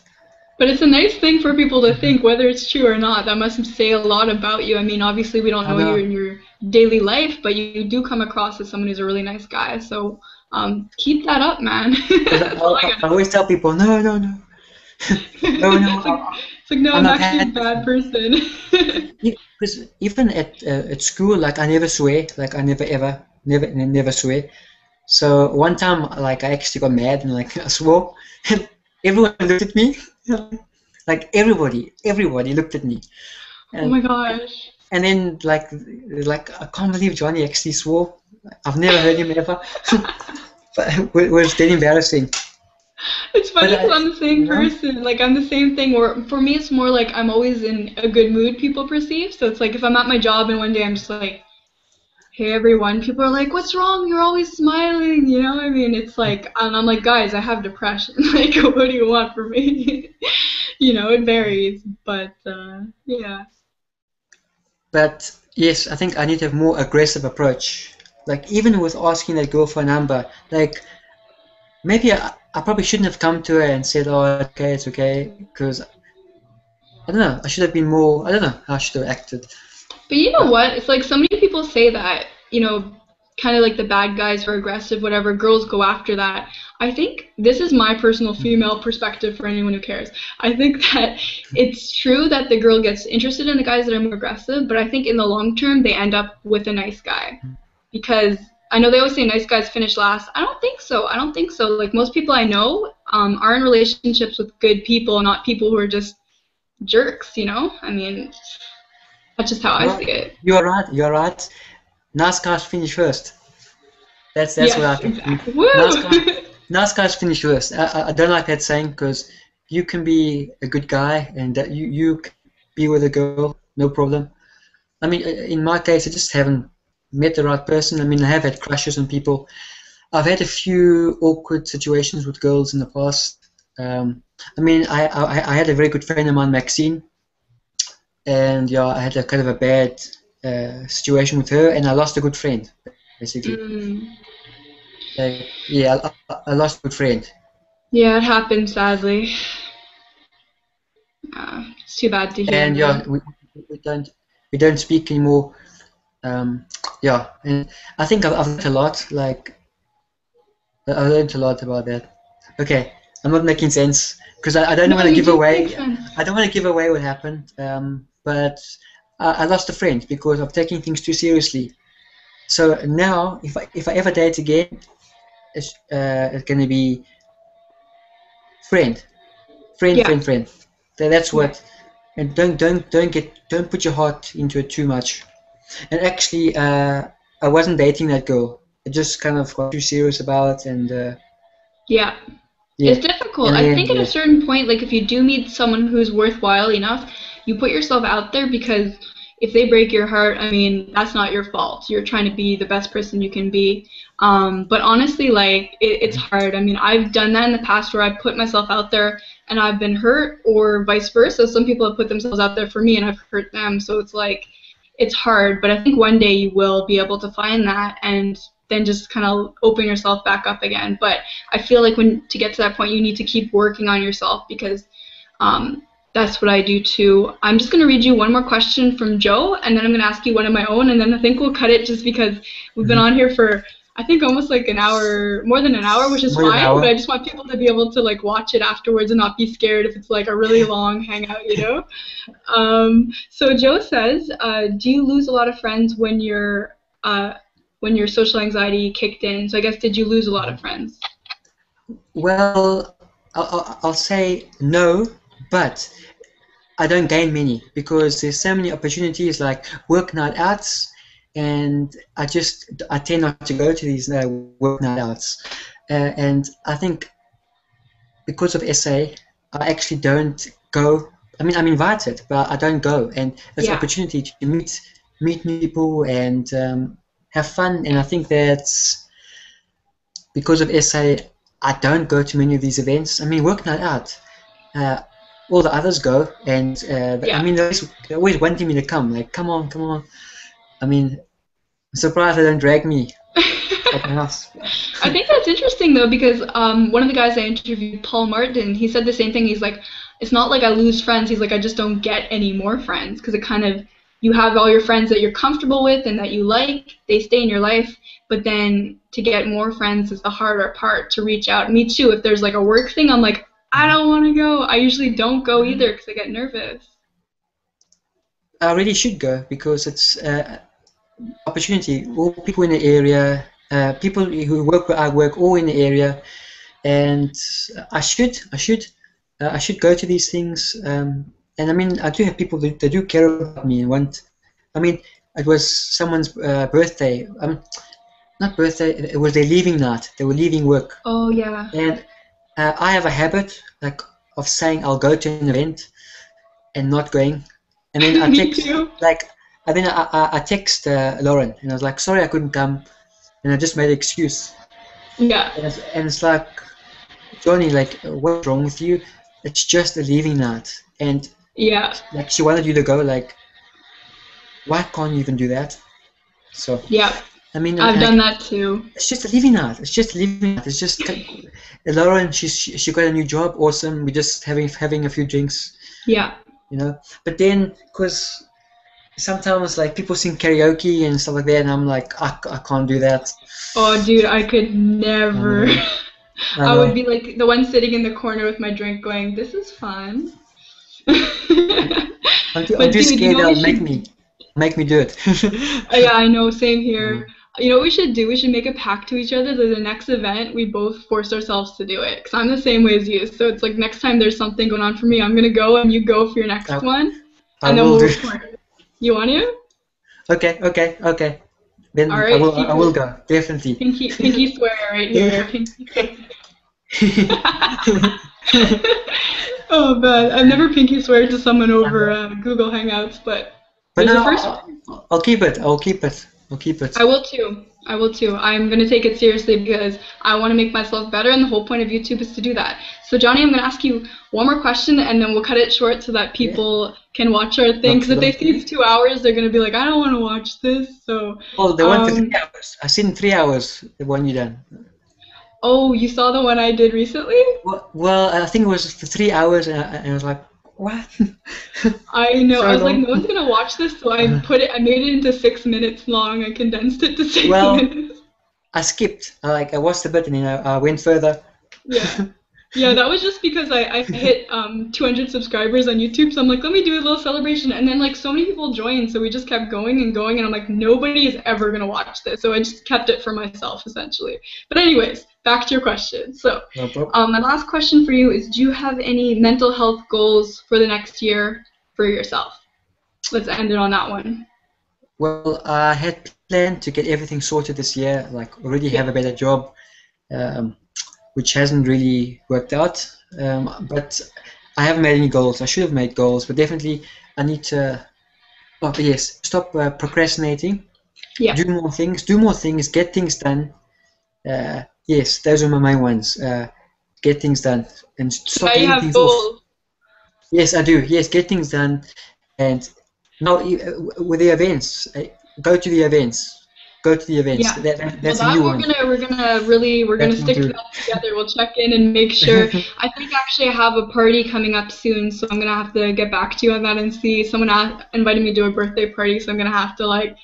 But it's a nice thing for people to Mhm. think, whether it's true or not. That must say a lot about you. I mean, obviously, we don't I know you know. in your daily life, but you do come across as someone who's a really nice guy. So keep that up, man. Because That's all I I always tell people, no, no, no, no, no, it's like, no, I'm I'm not actually a that bad person. person. Because even at school, like I never swear, like I never ever, never swear. So one time, like I actually got mad and like I swore, and everyone looked at me, like everybody looked at me, Oh my and gosh. then like I can't believe Johnny actually swore. I've never heard him ever, but it was dead embarrassing. It's But funny because I'm the you same know, person. Like I'm the same thing. Where for me, it's more like I'm always in a good mood. People perceive. So it's like if I'm at my job and one day I'm just like, "Hey everyone," people are like, "What's wrong? You're always smiling." You know? I mean, it's like, and I'm like, guys, I have depression. Like, what do you want from me? You know, it varies, but yeah, but yes, I think I need to have more aggressive approach. Like even with asking that girl for a number, like maybe I probably shouldn't have come to her and said, "Oh, it's okay," because I don't know. I should have been more. I don't know how I should have acted. but you know But what? It's like so many people say that, kind of like the bad guys are aggressive, whatever, girls go after that. I think this is my personal mhm. female perspective for anyone who cares. I think that it's true that the girl gets interested in the guys that are more aggressive, but I think in the long term they end up with a nice guy. Because I know they always say nice guys finish last. I don't think so. I don't think so. Like most people I know are in relationships with good people, not people who are just jerks, you know? I mean, that's just how I Well, see it. you are right. You are right. NASCAR's finish first. That's what I Yes, think. exactly. Woo! NASCAR's finish first. I don't like that saying because you can be a good guy and that you be with a girl, no problem. I mean, in my case, I just haven't met the right person. I mean, I have had crushes on people. I've had a few awkward situations with girls in the past. I mean, I had a very good friend of mine, Maxine, and yeah, I had a kind of a bad situation with her, and I lost a good friend, basically. Mm. Yeah, I lost a good friend. Yeah, it happens sadly. It's too bad to hear, And yeah, man. we don't speak anymore. Yeah, and I think I've learned a lot. Like I've learned a lot about that. Okay, I'm not making sense because I don't No, want to you give do make away. sense. I don't want to give away what happened. But I lost a friend because of taking things too seriously. So now, if I ever date again, it's gonna be friend, friend, Yeah, friend, friend. That's yeah. what. And don't put your heart into it too much. And actually, I wasn't dating that girl. I just kind of got too serious about it, and Yeah. yeah, It's difficult. and I then think at a yeah. certain point, like if you do meet someone who's worthwhile enough, you put yourself out there because if they break your heart, I mean, that's not your fault. You're trying to be the best person you can be. But honestly, like it's hard. I mean, I've done that in the past where I've put myself out there and I've been hurt, or vice versa. Some people have put themselves out there for me and I've hurt them. So it's like it's hard. But I think one day you will be able to find that and then just kind of open yourself back up again. But I feel like when to get to that point, you need to keep working on yourself because um, that's what I do too. I'm just gonna read you one more question from Joe, and then I'm gonna ask you one of my own, and then I think we'll cut it just because we've been Mhm. on here for I think almost like an hour, more than an hour, which is More than an fine. But I hour. just want people to be able to like watch it afterwards and not be scared if it's like a really long hangout, you know. So Joe says, do you lose a lot of friends when your social anxiety kicked in? So I guess did you lose a lot of friends? Well, I'll say no, but I don't gain many because there's so many opportunities like work night outs, and I tend not to go to these work night outs, and I think because of SA, I actually don't go. I mean, I'm invited, but I don't go, and it's an Yeah, opportunity to meet new people and have fun. And I think that's because of SA, I don't go to many of these events. I mean, work night out. Uh, all the others go, and I yeah. mean, they're always wanting me to come. Like, come on, come on. I mean, I'm surprised they don't drag me at the house. I think that's interesting though because one of the guys I interviewed, Paul Martin, he said the same thing. He's like, it's not like I lose friends. He's like, I just don't get any more friends because it kind of you have all your friends that you're comfortable with and that you like. They stay in your life, but then to get more friends is the harder part to reach out. Me too. If there's like a work thing, I'm like, I don't want to go. I usually don't go either because I get nervous. I really should go because it's opportunity. All people in the area, people who work where I work, all in the area, and I should go to these things. And I mean, I do have people that do care about me and want. I mean, it was someone's birthday. Not birthday. It was their leaving night. They were leaving work, Oh yeah. and I have a habit like of saying I'll go to an event and not going, and then I Me text too. like. And then I text Lauren and I was like, sorry I couldn't come, and I just made an excuse. Yeah. And it's like, Jonny, like, what's wrong with you? It's just a leaving night. And Yeah. like, she wanted you to go, like, why can't you even do that? So, Yeah. I mean, I've done like, that too. it's just a leaving night. It's just a leaving night. It's just, Lauren, she got a new job, awesome. We're just having a few drinks, Yeah. you know. But then, because sometimes, like, people sing karaoke and stuff like that, and I'm like, I can't do that. Oh, dude, I could I never. know, I I would know. be like the one sitting in the corner with my drink going, this is fun. I'm But too dude, you scared know what we they'll should make me do it. yeah, I know, same Yeah. here. You know what we should do? We should make a pact to each other that the next event we both force ourselves to do it. Because I'm the same way as you. So it's like next time there's something going on for me, I'm gonna go and you go for your next I, one, I and then will we'll do. record. You want to? Okay, okay, okay. All Then right, I keep will it go definitely. pinky swear right here. Pinky swear. Oh man, I've never pinky swear to someone And, over Google Hangouts, but but there's no, a first. I'll keep it. I'll keep it. I'll keep it. I will too. I will too. I'm going to take it seriously because I want to make myself better, and the whole point of YouTube is to do that. So, Johnny, I'm going to ask you one more question, and then we'll cut it short so that Yeah, people can watch our no thing. Because if they see problem. it's 2 hours, they're going to be like, I don't want to watch this. So, Oh, the one for three um, hours. I seen 3 hours. The one you done. oh, you saw the one I did recently? Well, I think it was for 3 hours, and I was like, what? I know. I So was like, no long. one's going to watch this, so I made it into 6 minutes long. I condensed it to six Well, minutes. I skipped. I watched a bit and then I went further. Yeah. Yeah, that was just because I hit 200 subscribers on YouTube, so I'm like, let me do a little celebration, and then like so many people joined, so we just kept going and going, and I'm like, nobody is ever gonna watch this, so I just kept it for myself essentially. But anyways, back to your question. So, No problem. my last question for you is, do you have any mental health goals for the next year for yourself? Let's end it on that one. Well, I had planned to get everything sorted this year, like already Yeah. have a better job, um, which hasn't really worked out. But I haven't made any goals. I should have made goals, but definitely I need to. Oh, yes, stop procrastinating. Yeah. Do more things, get things done. Yes, those are my main ones. Get things done and Yeah, stop you leaving have things off. goals. Yes, I do. Yes, get things done. And now with the events, go to the events. Go to the events. Yeah. Well, That's a that new one. we're gonna That will stick to do. that together. We'll check in and make sure. I think actually I have a party coming up soon, so I'm gonna have to get back to you on that and see. Someone invited me to a birthday party, so I'm gonna have to like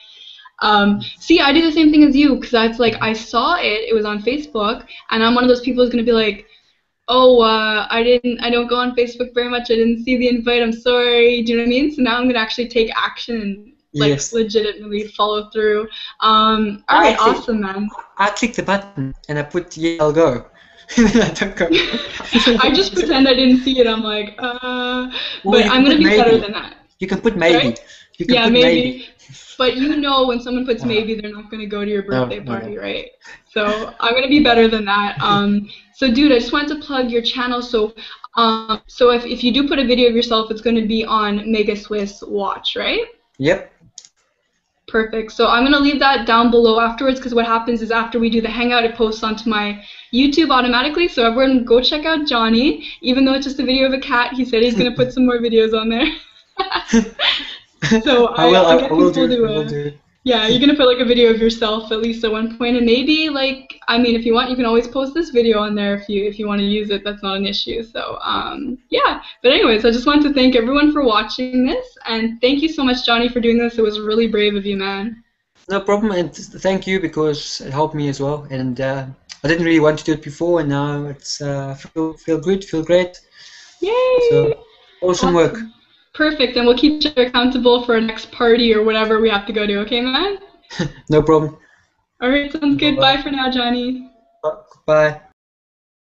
see. I do the same thing as you because that's like I saw it. It was on Facebook, and I'm one of those people who's gonna be like, oh, I don't go on Facebook very much. I didn't see the invite. I'm sorry. Do you know what I mean? So now I'm gonna actually take action and like Yes. legitimately follow through. All I right, actually awesome, man. I click the button and I put yeah, I'll go. I don't go. I just pretend I didn't see it. I'm like, Well, but you I'm can gonna put be better maybe. than that. You can put Sorry? maybe. You can Yeah, put maybe. maybe. But you know when someone puts Uh, maybe, they're not gonna go to your no, birthday no, no. party, right? So I'm gonna be better than that. So dude, I just wanted to plug your channel. So if you do put a video of yourself, it's gonna be on megaswisswatch, right? Yep. Perfect. So I'm going to leave that down below afterwards because what happens is after we do the hangout, it posts onto my YouTube automatically. So everyone go check out Johnny. Even though it's just a video of a cat, he said he's going to put some more videos on there. So I will. I'll get I will people do. to, I will do. yeah, you're going to put like a video of yourself at least at one point. And maybe like, I mean, if you want, you can always post this video on there if you want to use it. That's not an issue. So yeah. But anyways, I just wanted to thank everyone for watching this. And thank you so much, Johnny, for doing this. It was really brave of you, man. No problem, and thank you because it helped me as well. And I didn't really want to do it before, and now it's feel good, feel great. Yay! So awesome work. Awesome. Perfect. And we'll keep each other accountable for our next party or whatever we have to go to. Okay, man? No problem. All right, sounds Bye good. bye. Bye for now, Johnny. Bye.